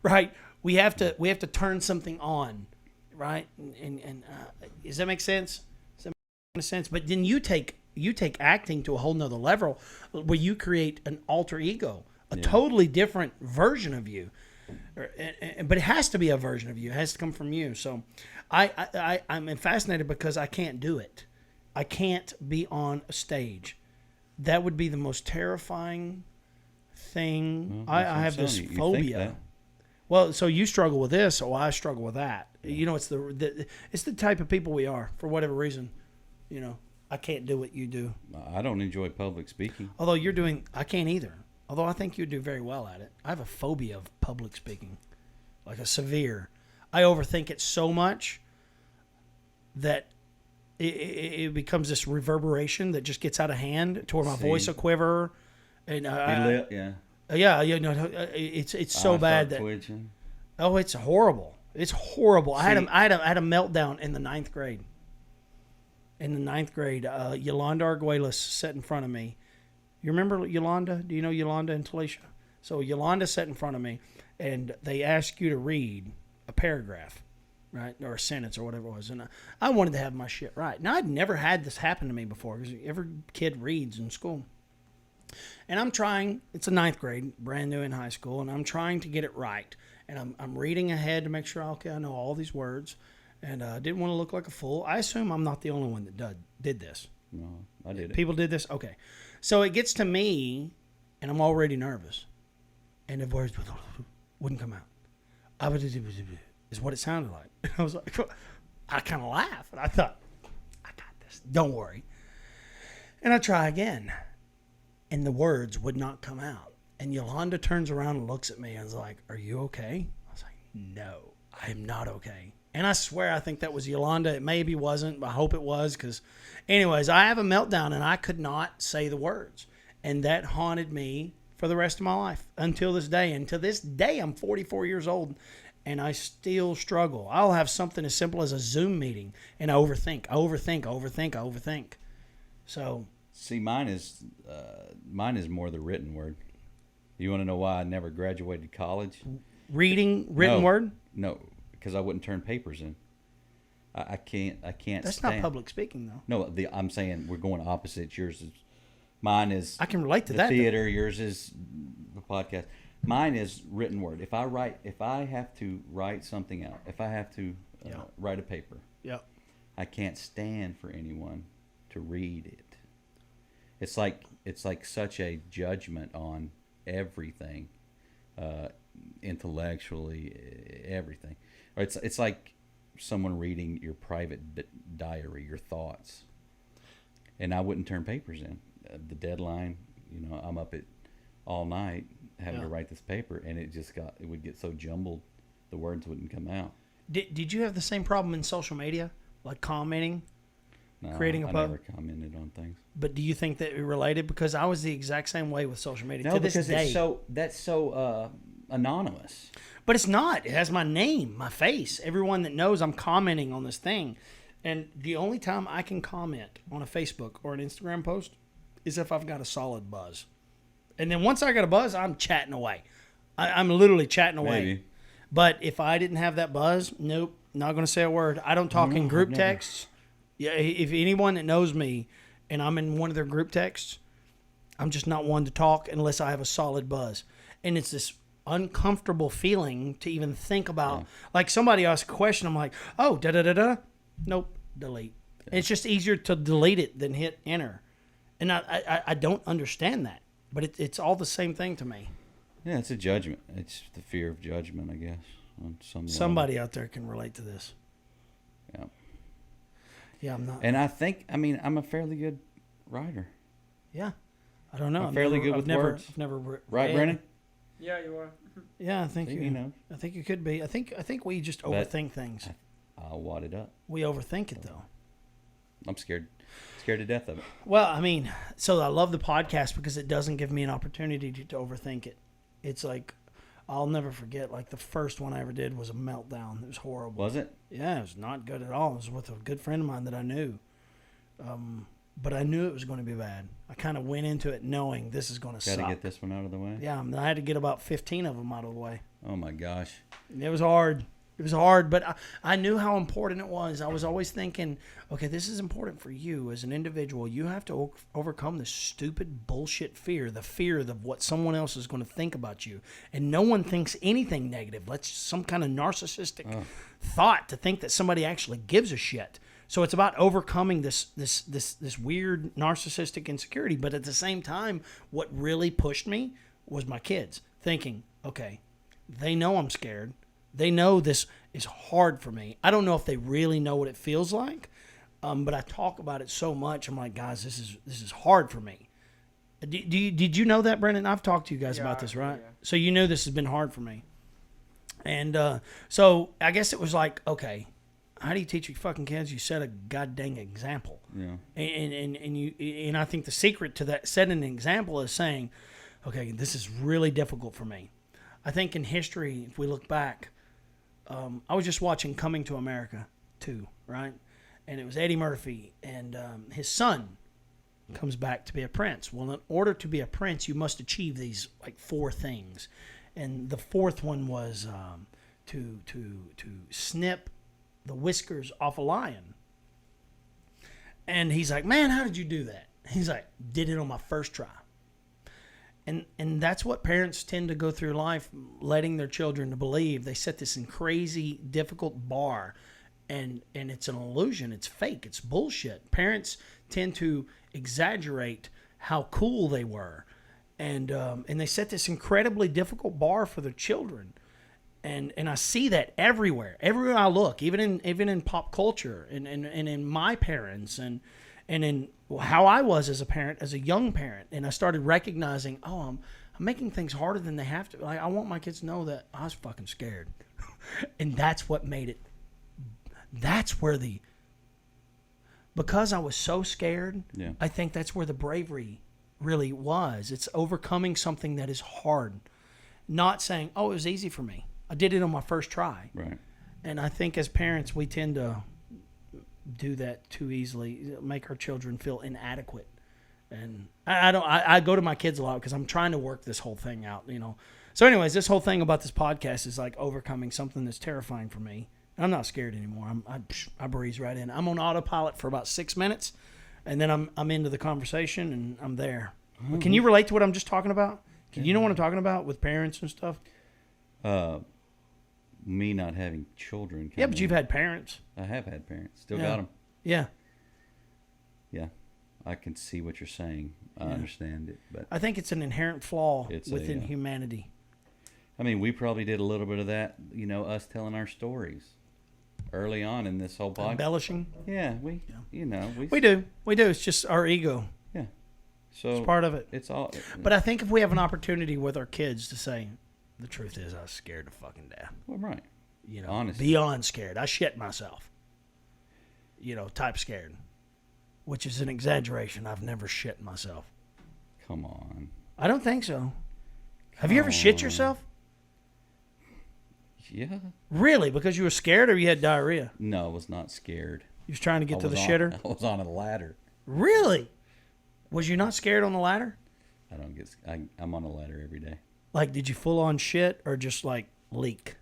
right? We have to turn something on, right? And does that make sense? Does that make sense? But then you take acting to a whole nother level, where you create an alter ego, a totally different version of you. But it has to be a version of you. It has to come from you. So I'm fascinated because I can't do it. I can't be on a stage. That would be the most terrifying thing. Well, I have this phobia. Well, so you struggle with this, or I struggle with that. Yeah. It's the type of people we are, for whatever reason. You know, I can't do what you do. I don't enjoy public speaking. Although I can't either. Although I think you do very well at it. I have a phobia of public speaking, like a severe. I overthink it so much that it becomes this reverberation that just gets out of hand to where my voice will quiver. And it's so bad that twitching. Oh, it's horrible. It's horrible. I had a meltdown in the 9th grade. In the 9th grade, Yolanda Arguelles sat in front of me. You remember Yolanda? Do you know Yolanda and Talisha? So Yolanda sat in front of me, and they asked you to read a paragraph, right, or a sentence or whatever it was. And I wanted to have my shit right. Now, I'd never had this happen to me before because every kid reads in school. And I'm trying. It's a 9th grade, brand new in high school, and I'm trying to get it right. And I'm reading ahead to make sure, okay, I know all these words. And I didn't want to look like a fool. I assume I'm not the only one that did this. No, I did it. People did this? Okay. So it gets to me, and I'm already nervous. And the words wouldn't come out. Is what it sounded like. And I was like, I kind of laughed. And I thought, I got this. Don't worry. And I try again. And the words would not come out. And Yolanda turns around and looks at me and is like, are you okay? I was like, no, I am not okay. And I swear I think that was Yolanda. It maybe wasn't, but I hope it was. Because, anyways, I have a meltdown and I could not say the words. And that haunted me for the rest of my life until this day. And to this day, I'm 44 years old and I still struggle. I'll have something as simple as a Zoom meeting and I overthink. So, see, mine is more the written word. You want to know why I never graduated college? Written word? No, because I wouldn't turn papers in. I can't. That's stand. not public speaking, though. No, I'm saying we're going opposite. Mine is. I can relate to the that. Theater. Yours is the podcast. Mine is written word. If I have to write something out, if I have to write a paper, I can't stand for anyone to read it. It's like such a judgment on everything, intellectually, everything. Or it's like someone reading your private diary, your thoughts. And I wouldn't turn papers in. The deadline, I'm up at all night having to write this paper, and it would get so jumbled, the words wouldn't come out. Did you have the same problem in social media, like commenting? No, creating a I pub? never commented on things. But do you think that it related? Because I was the exact same way with social media. No, to this because day. that's so anonymous. But it's not. It has my name, my face. Everyone that knows I'm commenting on this thing. And the only time I can comment on a Facebook or an Instagram post is if I've got a solid buzz. And then once I got a buzz, I'm chatting away. I'm literally chatting away. Maybe. But if I didn't have that buzz, nope, not going to say a word. I don't talk in group texts. Yeah, if anyone that knows me and I'm in one of their group texts, I'm just not one to talk unless I have a solid buzz. And it's this uncomfortable feeling to even think about. Like somebody asks a question, I'm like, oh, da-da-da-da. Nope, delete. Yeah. It's just easier to delete it than hit enter. And I don't understand that. But it's all the same thing to me. Yeah, it's a judgment. It's the fear of judgment, I guess. On somebody out there can relate to this. Yeah. Yeah, I'm not. And I'm a fairly good writer. Yeah. I don't know. I'm fairly good with words. I've never right, Brennan? Yeah, you are. Yeah, I think you know. I think you could be. I think we just overthink things. I'll wad it up. We overthink it though. I'm scared to death of it. Well, so I love the podcast because it doesn't give me an opportunity to overthink it. It's like I'll never forget. Like the first one I ever did was a meltdown. It was horrible. Was it? Yeah, it was not good at all. It was with a good friend of mine that I knew. But I knew it was going to be bad. I kind of went into it knowing this is going to suck. Got to get this one out of the way? Yeah, I had to get about 15 of them out of the way. Oh, my gosh. It was hard. It was hard, but I knew how important it was. I was always thinking, okay, this is important for you as an individual. You have to overcome this stupid bullshit fear, the fear of what someone else is going to think about you. And no one thinks anything negative. That's some kind of narcissistic thought to think that somebody actually gives a shit. So it's about overcoming this weird narcissistic insecurity. But at the same time, what really pushed me was my kids thinking, okay, they know I'm scared. They know this is hard for me. I don't know if they really know what it feels like, But I talk about it so much. I'm like, guys, this is hard for me. Did you know that, Brendan? I've talked to you guys about this, right? Yeah. So you knew this has been hard for me. And so I guess it was like, okay, how do you teach your fucking kids? You set a goddamn example. Yeah. And I think the secret to that setting an example is saying, okay, this is really difficult for me. I think in history, if we look back, I was just watching Coming to America 2, right? And it was Eddie Murphy and his son comes back to be a prince. Well, in order to be a prince, you must achieve these like 4 things. And the 4th one was to snip the whiskers off a lion. And he's like, man, how did you do that? He's like, did it on my first try. And that's what parents tend to go through life, letting their children to believe. They set this in crazy, difficult bar, and it's an illusion. It's fake. It's bullshit. Parents tend to exaggerate how cool they were, and they set this incredibly difficult bar for their children. And I see that everywhere I look, even in pop culture, and in my parents, and in how I was as a parent, as a young parent. And I started recognizing, I'm making things harder than they have to. Like, I want my kids to know that I was fucking scared. And that's what made it. That's where because I was so scared, Yeah. I think that's where the bravery really was. It's overcoming something that is hard. Not saying, it was easy for me. I did it on my first try. Right. And I think as parents, we tend to do that too easily, make our children feel inadequate. And I go to my kids a lot because I'm trying to work this whole thing out, So anyways, this whole thing about this podcast is like overcoming something that's terrifying for me. I'm not scared anymore. I breeze right in. I'm on autopilot for about 6 minutes, and then I'm into the conversation and I'm there. But can you relate to what I'm just talking about? You know what I'm talking about with parents and stuff? Me not having children. Yeah, but you've had parents. I have had parents. Still got them. Yeah. Yeah. I can see what you're saying. I understand it. But I think it's an inherent flaw within humanity. I mean, we probably did a little bit of that, us telling our stories early on in this whole podcast. Embellishing? Yeah, we do. It's just our ego. Yeah. So It's part of it. It's all. But I think if we have an opportunity with our kids to say, the truth is I was scared to fucking death. Well, right. Honestly. Beyond scared. I shit myself. Type scared. Which is an exaggeration. I've never shit myself. Come on. I don't think so. Have you ever shit yourself? Yeah. Really? Because you were scared or you had diarrhea? No, I was not scared. You was trying to get to the shitter? I was on a ladder. Really? Was you not scared on the ladder? I'm on a ladder every day. Like, did you full on shit or just like leak?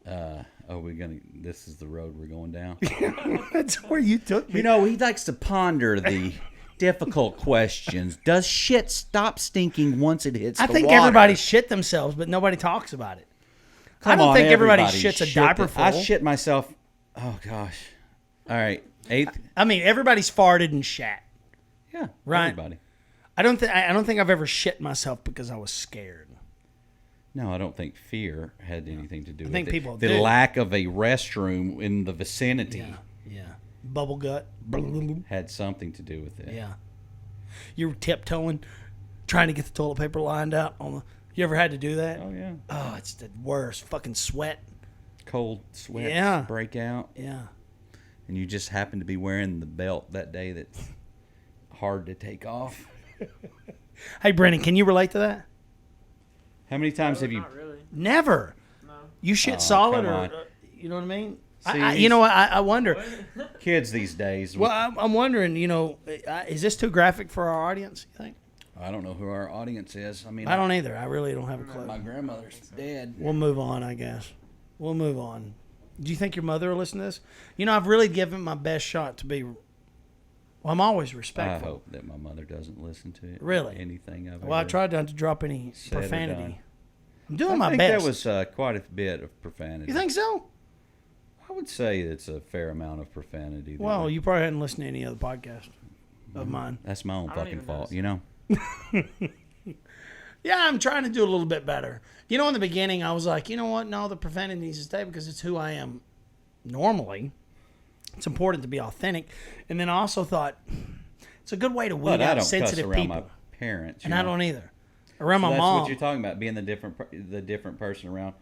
This is the road we're going down. That's where you took me. He likes to ponder the difficult questions. Does shit stop stinking once it hits the water? I think everybody shit themselves, but nobody talks about it. I don't think everybody shits a diaper full. I shit myself. Oh, gosh. All right. I mean, everybody's farted and shat. Yeah. Right. Everybody. I don't think I've ever shit myself because I was scared. No, I don't think fear had anything to do with it. I think people the do. lack of a restroom in the vicinity Yeah. Bubble gut. had something to do with it. Yeah. You're tiptoeing, trying to get the toilet paper lined out on the. You ever had to do that? Oh, yeah. Oh, it's the worst. Fucking sweat. Cold sweats Yeah. break out. Yeah. And you just happen to be wearing the belt that day that's hard to take off. Hey, Brennan, can you relate to that? How many times have you... Not really. Never. No. You shit solid, come or on. you know what I mean? See, you know what? I wonder. Kids these days... Well, I'm wondering. Is this too graphic for our audience? You think? I don't know who our audience is. I mean, I don't either. I really don't have a clue. My grandmother's dead. We'll move on, I guess. We'll move on. Do you think your mother will listen to this? I've really given my best shot to be. Well, I'm always respectful. I hope that my mother doesn't listen to it. Really? Anything I've Well, I ever tried not to drop any said or profanity. done. I'm doing my I think best. that was quite a bit of profanity. You think so? I would say it's a fair amount of profanity. Well, you probably hadn't listened to any other podcast of mine. That's my own I don't fucking even fault, notice. Yeah, I'm trying to do a little bit better. In the beginning, I was like, you know what? No, the profanity needs to stay because it's who I am normally. It's important to be authentic. And then I also thought it's a good way to weed But I out don't sensitive cuss around people. my parents. And you I know? don't either. Around So my that's mom, what you're talking about, being the different person around.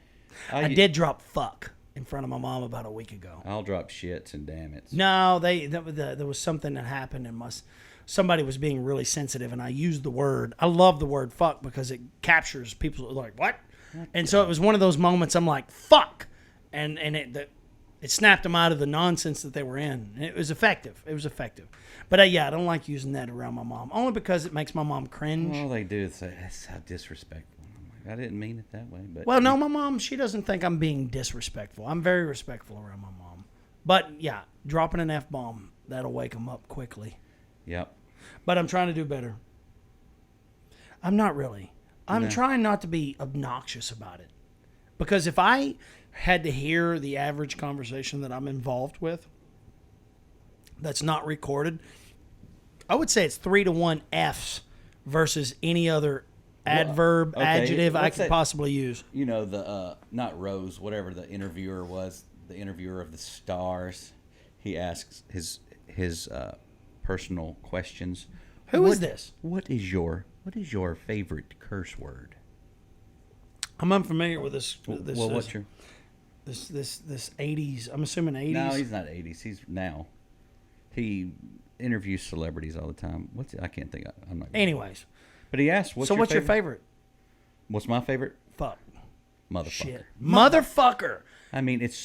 I did drop fuck in front of my mom about a week ago. I'll drop shits and damn it. No, there was something that happened and somebody was being really sensitive, and I used the word. I love the word fuck because it captures people like what, and so it was one of those moments. I'm like fuck, and it snapped them out of the nonsense that they were in. And it was effective. But yeah, I don't like using that around my mom only because it makes my mom cringe. All they do is say, "That's how disrespectful." I'm like, I didn't mean it that way, but Well, no, my mom, she doesn't think I'm being disrespectful. I'm very respectful around my mom. But yeah, dropping an F-bomb, that'll wake them up quickly. Yep. But I'm trying to do better. I'm not really. I'm No. trying not to be obnoxious about it. Because if I had to hear the average conversation that I'm involved with that's not recorded, I would say it's 3-to-1 Fs versus any other adverb, okay, adjective I what's could that- possibly use. You know the not Rose, whatever the interviewer was, the interviewer of the stars. He asks his personal questions. Who is this? What is your favorite curse word? I'm unfamiliar with this. Well, what's your? this 80s? I'm assuming 80s. No, he's not 80s. He's now. He interviews celebrities all the time. I can't think. I'm not. Anyways, But he asked, "What's what's your favorite? What's my favorite? Fuck. Motherfucker." Shit. Motherfucker. I mean, it's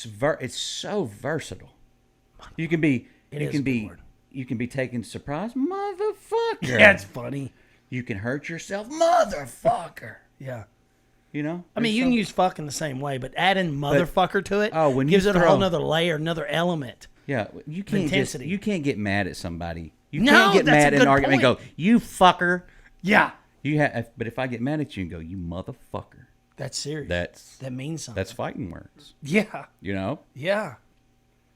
so versatile. You can be. It you is can a good be. word. You can be taken surprise, motherfucker. That's funny. You can hurt yourself, motherfucker. Yeah. You know. I mean, you can use fuck in the same way, but adding motherfucker to it when you gives it a whole throw- nother layer, another element. Yeah, you can't intensity. you can't get mad at somebody. You No, can't get that's a mad in good an argument and point. go, "You fucker." Yeah. But if I get mad at you and go, "You motherfucker," That's serious. that means something. that's fighting words. Yeah. You know. Yeah.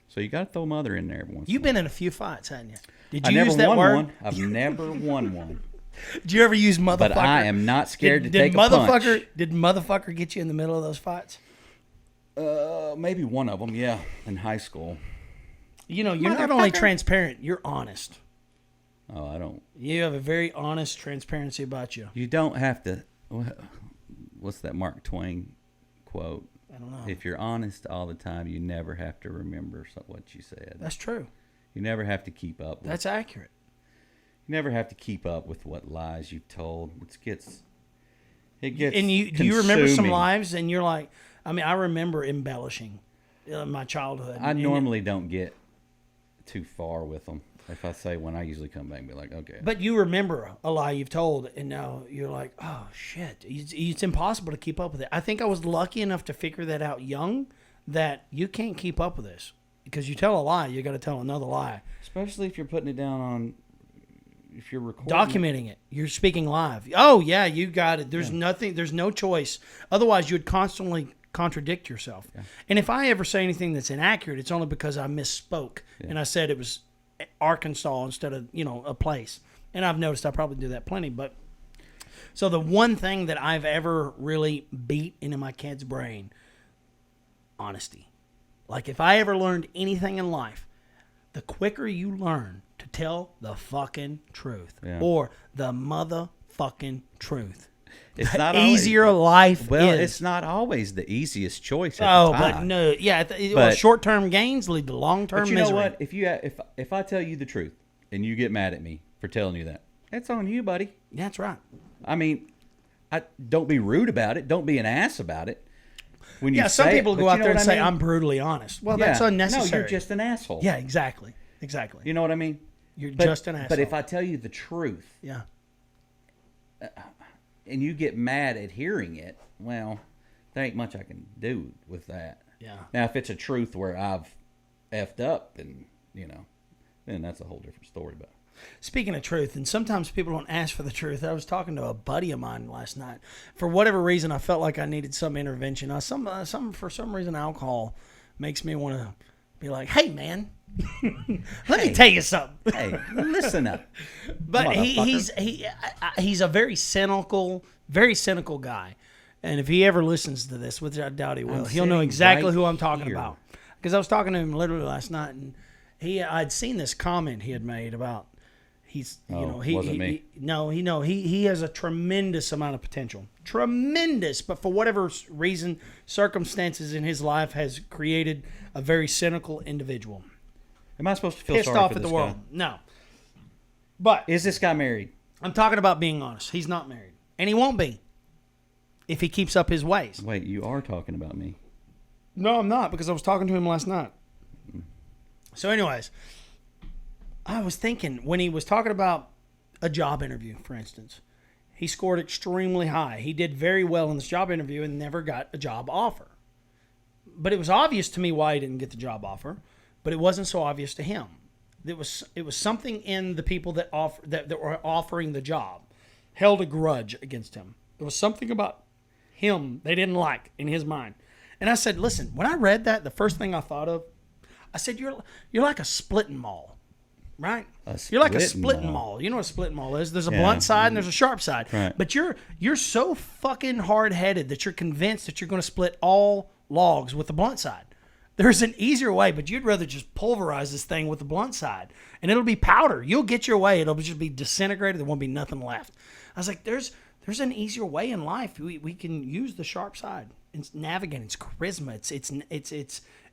So you got to throw mother in there every once. You've been in a few fights, haven't you? Did I you never use that won word? one. I've never won one. Did you ever use motherfucker? But I am not scared to did take a motherfucker, punch. Did motherfucker get you in the middle of those fights? Maybe one of them, yeah, in high school. You know, you're not only Motherfucker. transparent, you're honest. Oh, I don't. You have a very honest transparency about you. You don't have to. What's that Mark Twain quote? I don't know. If you're honest all the time, you never have to remember what you said. That's true. You never have to keep up. That's accurate. You never have to keep up with what lies you've told. It gets. And do you remember some consuming. lives? And you're like, I mean, I remember embellishing my childhood. I And normally don't get too far with them. If I say one, I usually come back and be like, okay. But you remember a lie you've told, and now you're like, oh, shit. It's impossible to keep up with it. I think I was lucky enough to figure that out young, that you can't keep up with this. Because you tell a lie, you got to tell another lie. Especially if you're putting it down on, if you're recording. Documenting it. You're speaking live. Oh, yeah, you got it. There's nothing, there's no choice. Otherwise, you'd constantly contradict yourself. Yeah. And if I ever say anything that's inaccurate, it's only because I misspoke. Yeah. And I said it was Arkansas instead of, a place. And I've noticed I probably do that plenty. But so the one thing that I've ever really beat into my kid's brain, honesty. Like if I ever learned anything in life, the quicker you learn to tell the fucking truth or the motherfucking truth, it's the not easier always, life well, is. it's not always the easiest choice. At the time. But no, yeah. Well, short-term gains lead to long-term But you misery. know what? If I tell you the truth and you get mad at me for telling you that, that's on you, buddy. That's right. I mean, don't be rude about it. Don't be an ass about it. When you some people go out there and say, I mean? I'm brutally honest. Well, that's unnecessary. No, you're just an asshole. Yeah, exactly. You know what I mean? You're just an asshole. But if I tell you the truth, yeah, and you get mad at hearing it, well, there ain't much I can do with that. Yeah. Now, if it's a truth where I've effed up, then that's a whole different story. But speaking of truth, and sometimes people don't ask for the truth. I was talking to a buddy of mine last night. For whatever reason, I felt like I needed some intervention. For some reason, alcohol makes me want to be like, "Hey, man, let me tell you something." Hey, listen up. But he's a very cynical guy, and if he ever listens to this, which I doubt he will, he'll know exactly who I'm talking about. Because I was talking to him literally last night, I'd seen this comment he had made about he's wasn't me. He has a tremendous amount of potential, tremendous, but for whatever reason, circumstances in his life has created a very cynical individual. Am I supposed to feel Pissed sorry off for at the this world. guy? No. But Is this guy married? I'm talking about being honest. He's not married. And he won't be if he keeps up his ways. Wait, you are talking about me. No, I'm not, because I was talking to him last night. So anyways, I was thinking when he was talking about a job interview, for instance, he scored extremely high. He did very well in this job interview and never got a job offer. But it was obvious to me why he didn't get the job offer, but it wasn't so obvious to him. It was something in the people that were offering the job held a grudge against him. There was something about him they didn't like in his mind. And I said, listen, when I read that, the first thing I thought of, I said, you're like a splitting mall, right? You're like a splitting mall. You know what a splitting mall is? There's a blunt side and there's a sharp side. Right. But you're so fucking hard-headed that you're convinced that you're going to split all logs with the blunt side. There's an easier way, but you'd rather just pulverize this thing with the blunt side. And it'll be powder. You'll get your way. It'll just be disintegrated. There won't be nothing left. I was like, there's an easier way in life. We can use the sharp side. It's navigating. It's charisma.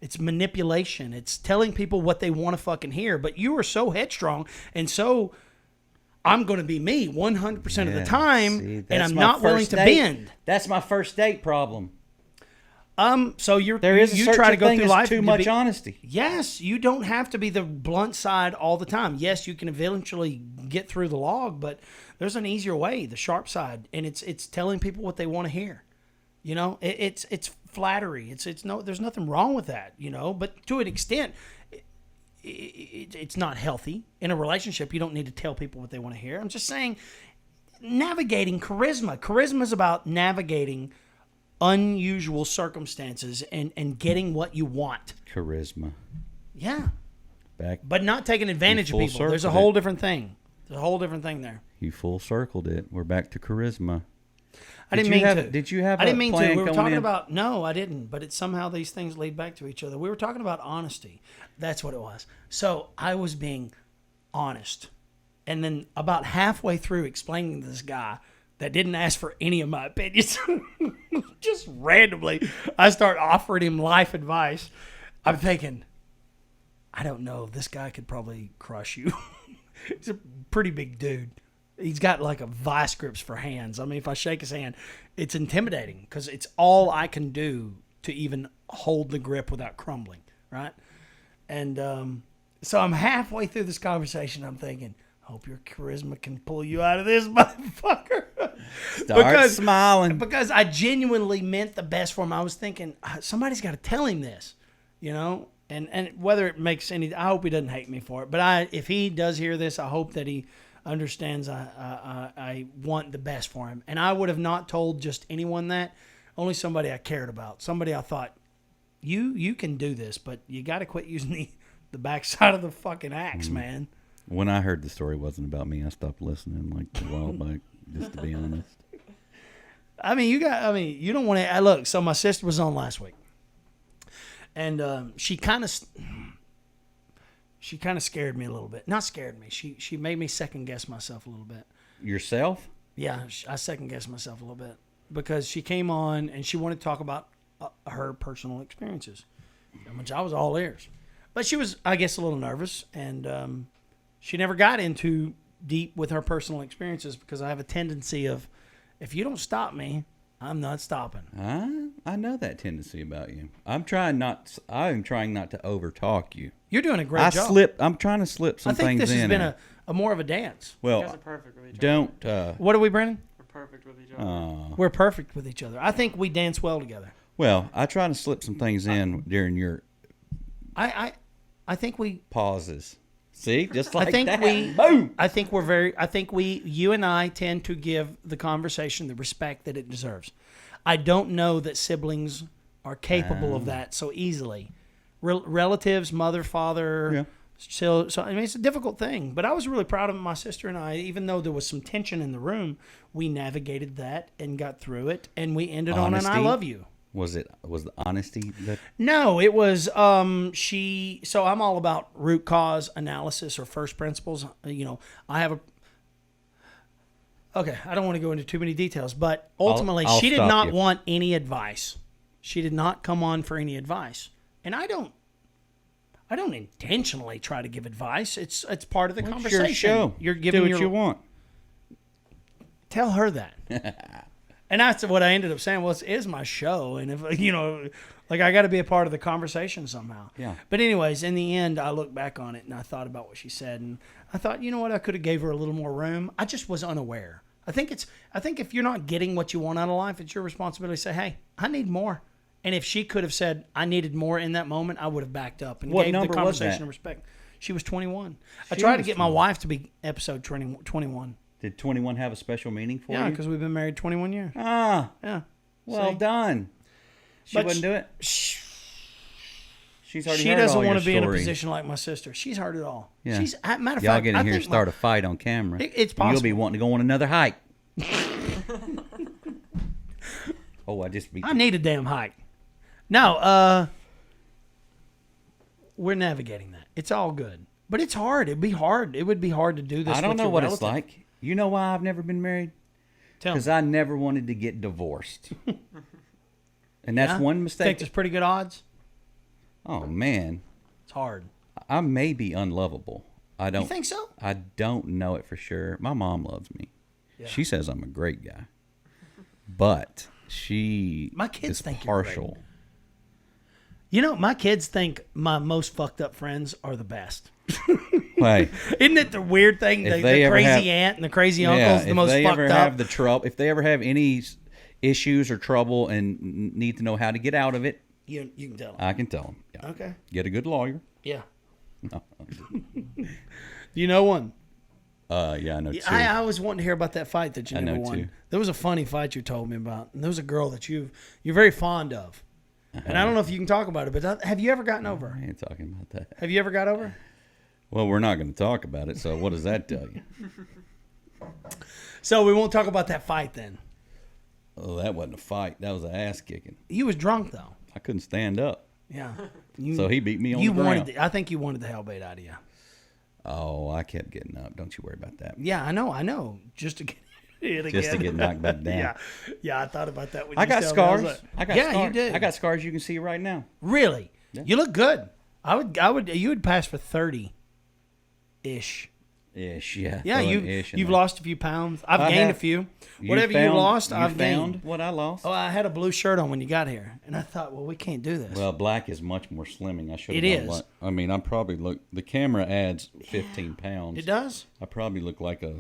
It's manipulation. It's telling people what they want to fucking hear. But you are so headstrong and so I'm going to be me 100% of the time, and I'm not willing to bend. That's my first date problem. So There is you try to go through life too much honesty. Yes, you don't have to be the blunt side all the time. Yes, you can eventually get through the log, but there's an easier way, the sharp side, and it's telling people what they want to hear. You know, it's flattery. There's nothing wrong with that. You know, but to an extent, it's not healthy in a relationship. You don't need to tell people what they want to hear. I'm just saying, navigating charisma. Charisma is about navigating unusual circumstances and getting what you want. Charisma. Yeah. But not taking advantage of people. There's a whole different thing. There's a whole different thing there. You full circled it. We're back to charisma. I didn't mean to. Did you have I didn't mean to. We were going talking in? about, no, I didn't. But it's somehow these things lead back to each other. We were talking about honesty. That's what it was. So I was being honest. And then about halfway through explaining to this guy that didn't ask for any of my opinions, just randomly, I start offering him life advice. I'm thinking, I don't know, this guy could probably crush you. He's a pretty big dude. He's got like a vice grips for hands. I mean, if I shake his hand, it's intimidating because it's all I can do to even hold the grip without crumbling, right? And so I'm halfway through this conversation. I'm thinking, hope your charisma can pull you out of this, motherfucker. Start smiling. Because I genuinely meant the best for him. I was thinking, somebody's got to tell him this, you know? And whether it makes any, I hope he doesn't hate me for it. But if he does hear this, I hope that he understands I want the best for him. And I would have not told just anyone that, only somebody I cared about. Somebody I thought, you can do this, but you got to quit using the backside of the fucking axe, man. When I heard the story wasn't about me, I stopped listening like a while back, just to be honest. I mean, you don't want to look. So my sister was on last week, and she kind of scared me a little bit. Not scared me. She made me second guess myself a little bit. Yourself? Yeah, I second guessed myself a little bit because she came on and she wanted to talk about her personal experiences, which I was all ears. But she was, I guess, a little nervous, and she never got into deep with her personal experiences because I have a tendency of, if you don't stop me, I'm not stopping. I know that tendency about you. I'm trying not to overtalk you. You're doing a great job. I'm trying to slip some things in. I think this has been a more of a dance. You guys Well, are perfect with each other. don't. What are we, Brandon? We're perfect with each other. We're perfect with each other. I think we dance well together. Well, I try to slip some things in during your I think we. pauses. See, just like I think that. Boom. I think you and I tend to give the conversation the respect that it deserves. I don't know that siblings are capable of that so easily. Relatives, mother, father. Yeah. So I mean, it's a difficult thing. But I was really proud of my sister and I. Even though there was some tension in the room, we navigated that and got through it, and we ended on "and I love you." Was the honesty that? No, it was she. So I'm all about root cause analysis or first principles. I have a. Okay, I don't want to go into too many details, but ultimately, I'll she did stop not you. want any advice. She did not come on for any advice, and I don't intentionally try to give advice. It's part of the It's conversation. your show. You're giving Do what your you want. Tell her that. And that's what I ended up saying. Well, it is my show, and if I got to be a part of the conversation somehow. Yeah. But anyways, in the end, I looked back on it and I thought about what she said, and I thought, you know what, I could have gave her a little more room. I just was unaware. I think if you're not getting what you want out of life, it's your responsibility to say, hey, I need more. And if she could have said I needed more in that moment, I would have backed up and What gave the number was conversation that? respect. She was 21. I She tried to was get my 21. wife to be episode 21. Did 21 have a special meaning for Yeah, you? because we've been married 21 years. Ah, Yeah. well See? done. She But wouldn't do it. She's already She heard doesn't all want your to be in a stories. position like my sister. She's heard it all. Yeah. She's matter of Y'all fact, get I in here and think start a fight on camera. It's And you'll be possible. wanting to go on another hike. Oh, I just beat. I need a damn hike. No, we're navigating that. It's all good, but it's hard. It'd be hard. It would be hard to do this. I don't with know your what relative. it's like. You know why I've never been married? Tell me. Because I never wanted to get divorced. And that's Yeah? one Think mistake. there's pretty good odds. Oh man, It's hard. I may be unlovable. I don't. You think so? I don't know it for sure. My mom loves me. Yeah. She says I'm a great guy, but she My kids is think you're partial. My kids think my most fucked up friends are the best. Hey, Isn't it the weird thing? If The they ever crazy have- aunt and the crazy uncle's the if most they fucked ever up. have the trouble, if they ever have any issues or trouble and need to know how to get out of it, You can tell them. I can tell them. Yeah. Okay. Get a good lawyer. Yeah. You know one? Yeah, I know too. I was wanting to hear about that fight that you I never know, won. too. There was a funny fight you told me about. And there was a girl that you're very fond of. And I don't know if you can talk about it, but have you ever gotten over her? I ain't talking about that. Have you ever got over her? Well, we're not going to talk about it. So what does that tell you? So we won't talk about that fight then. Oh, that wasn't a fight. That was an ass kicking. You was drunk though. I couldn't stand up. Yeah. So he beat me on you the ground. wanted. I think you wanted the hell bait out of you. Oh, I kept getting up. Don't you worry about that. Yeah, I know. Just to get it again. Just to get knocked back down. Yeah. I thought about that when I you got told me. I was scars. like, I got yeah, scars. you did. I got scars you can see right now. Really? Yeah. You look good. I would. You would pass for 30-ish. Ish, yeah. Yeah, throw an you've ish in you've there. lost a few pounds. I've I gained have. a few. You Whatever you found- lost, you I've found gained. what I lost. Oh, I had a blue shirt on when you got here, and I thought, well, we can't do this. Well, black is much more slimming. I should have It done is. what- I mean, I'm probably look. The camera adds 15 pounds. It does? I probably look like a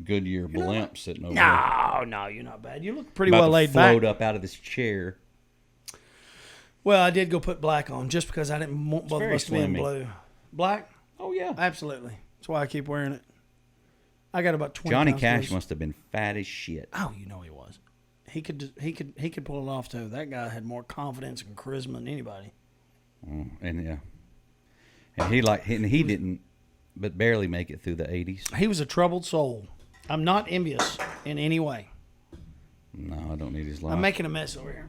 Goodyear blimp sitting over No, you're not bad. You look pretty there. well About to laid back. float up out of this chair. Well, I did go put black on just because I didn't want both of very us to be in slimmy. blue. Black? Oh yeah. Absolutely. That's why I keep wearing it. I got about 20 Johnny pounds Cash loose. must have been fat as shit. Oh, you know he was. He could pull it off too. That guy had more confidence and charisma than anybody. And yeah. And he didn't, but barely make it through the 80s. He was a troubled soul. I'm not envious in any way. No, I don't need his life. I'm making a mess over here.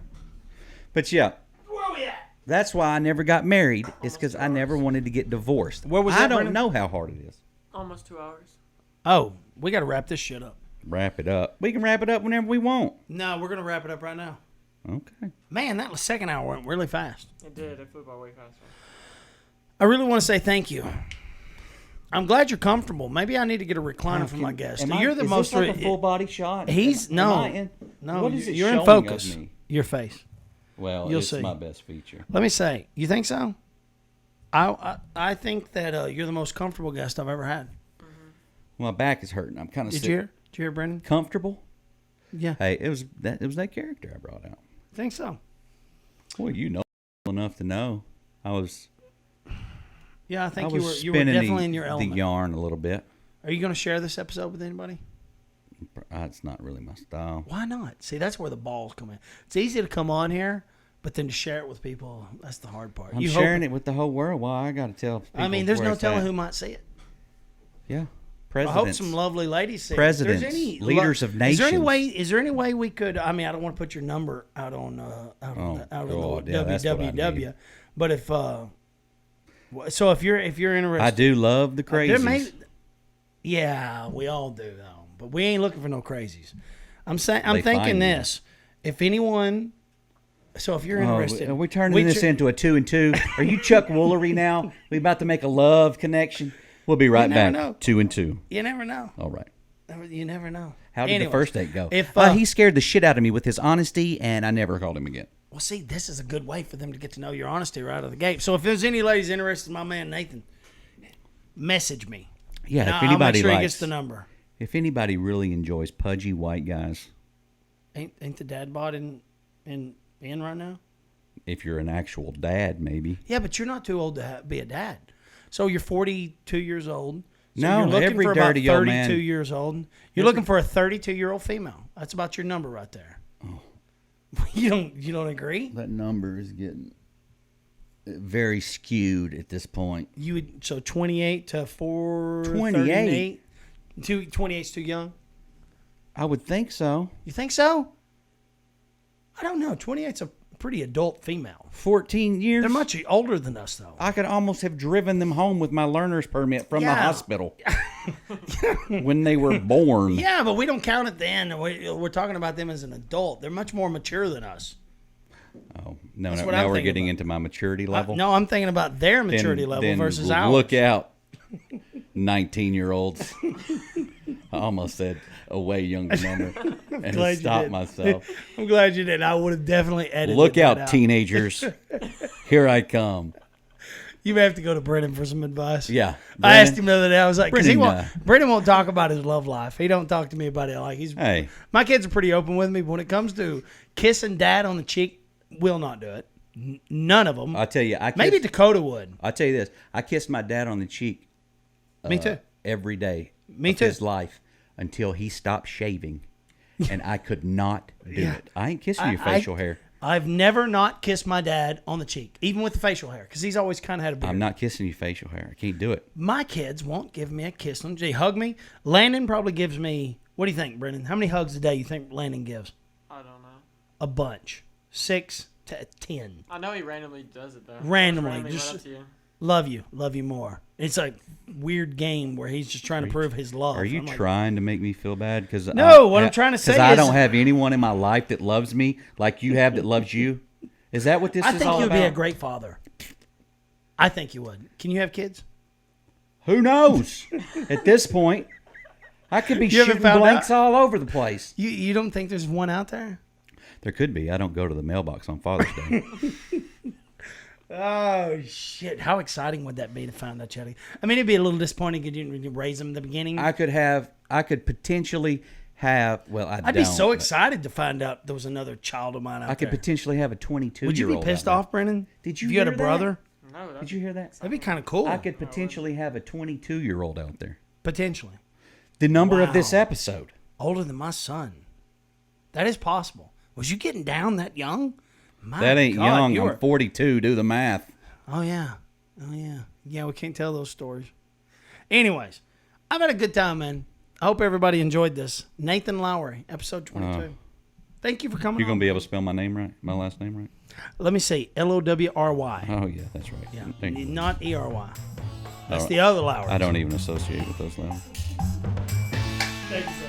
But yeah, Where we at? that's why I never got married. It's because I never wanted to get divorced. Where was I that, don't Brennan? know how hard it is. Almost 2 hours. Oh, we got to wrap this shit up. Wrap it up. We can wrap it up whenever we want. No, we're going to wrap it up right now. Okay. Man, that second hour went really fast. It did. It flew by way faster. I really want to say thank you. I'm glad you're comfortable. Maybe I need to get a recliner for my guest. You're the is most. this like a full body shot? He's Am no, I in- no. What is it You're in showing focus. of me? Your face. Well, You'll it's see. my best feature. Let me say. You think so? I think that you're the most comfortable guest I've ever had. My back is hurting. I'm kind of Did sick. you hear? Did you hear, Brendan? Comfortable? Yeah. Hey, it was that character I brought out. Think so? Well, you know enough to know. I was Yeah, I think was you were spinning definitely in your the element. yarn a little bit. Are you going to share this episode with anybody? It's not really my style. Why not? See, that's where the balls come in. It's easy to come on here, but then to share it with people, that's the hard part. I'm sharing it with the whole world. Why I got to tell people I mean, there's where no it's telling at. who might see it. Yeah. presidents. I hope some lovely ladies see it. If Presidents, there's any leaders of Is there any nations. way we could? I mean, I don't want to put your number out on God, yeah, that's what I www. need. But if so, if you're interested, I do love the there crazies. yeah, we all do though. But we ain't looking for no crazies. I'm saying, I'm They thinking find you. this. If anyone, so if you're interested, Are we turning this into a 2 and 2? Are you Chuck Woolery now? We about to make a love connection? We'll be right never back. know. 2 and 2. You never know. All right. You never know. How did the Anyways, first date go? If He scared the shit out of me with his honesty, and I never called him again. well, see, this is a good way for them to get to know your honesty right out of the gate. So if there's any ladies interested in my man Nathan, message me. Yeah, And if I'll make anybody sure he likes, gets the number. if anybody really enjoys pudgy white guys, Ain't the dad bod in right now? if you're an actual dad, maybe. Yeah, but you're not too old to be a dad. So you're 42 years old. So No, you're looking every for about dirty old 32 man- years old. You're looking for a 32-year-old female. That's about your number right there. Oh. You don't agree? That number is getting very skewed at this point. You would 28 to 28? 28's too young. I would think so. You think so? I don't know. 28's a pretty adult female. 14 years? They're much older than us, though. I could almost have driven them home with my learner's permit from the Yeah. hospital when they were born. Yeah, but we don't count it then. We're talking about them as an adult. They're much more mature than us. Oh, no, That's no. what Now I'm we're thinking getting about. into my maturity level. No, I'm thinking about their maturity level versus ours. Look out, 19-year-olds. I almost said a way younger number and Glad you stopped did. myself. I'm glad you did. I would have definitely edited Look that out, teenagers. Here I come. You may have to go to Brennan for some advice. Yeah. I asked him the other day. I was like, because Brennan, Brennan won't talk about his love life. He don't talk to me about it. Like Hey. my kids are pretty open with me, but when it comes to kissing dad on the cheek, will not do it. None of them. I'll tell you. Maybe Dakota would. I'll tell you this. I kissed my dad on the cheek Me too. every day Me of too. his life until he stopped shaving, and I could not do it. I ain't kissing your facial hair. I've never not kissed my dad on the cheek, even with the facial hair, because he's always kind of had a beard. I'm not kissing your facial hair. I can't do it. My kids won't give me a kiss on the cheek. Hug me. Landon probably gives me. What do you think, Brennan? How many hugs a day you think Landon gives? I don't know. A bunch. 6 to 10. I know he randomly does it though. Randomly, Just just- run up to you. Love you more. It's a weird game where he's just trying to prove his love. Are you I'm like, trying to make me feel bad? Because No, what I'm trying to say I is- don't have anyone in my life that loves me like you have that loves you. Is that what this I is think all you'd about? be a great father. I think you would. Can you have kids? Who knows? At this point, I could be You haven't shooting found blanks all over the place. You don't think there's one out there? There could be. I don't go to the mailbox on Father's Day. Oh shit! How exciting would that be to find out you had I mean, it'd be a little disappointing because you didn't raise them in the beginning. I could potentially have. Well, I'd be so excited to find out there was another child of mine out I could there. potentially have a 22-year-old. Would you be pissed off, Brennan? Did you If you had a hear that? brother? No, that's, Did you hear that? That'd be kind of cool. I could potentially have a 22-year-old out there. Potentially The number of this Wow. episode. older than my son. That is possible. Was you getting down that young? My That ain't God, young. you I'm were- 42. Do the math. Oh yeah. Yeah, we can't tell those stories. Anyways, I've had a good time, man. I hope everybody enjoyed this. Nathan Lowry, episode 22. Thank you for coming You're on. gonna be able to spell my name right, my last name right? Let me see. Lowry. Oh yeah, that's right. Yeah, Thank you. not ERY. That's All the other Lowry. I don't even associate with those letters. Thank you, sir.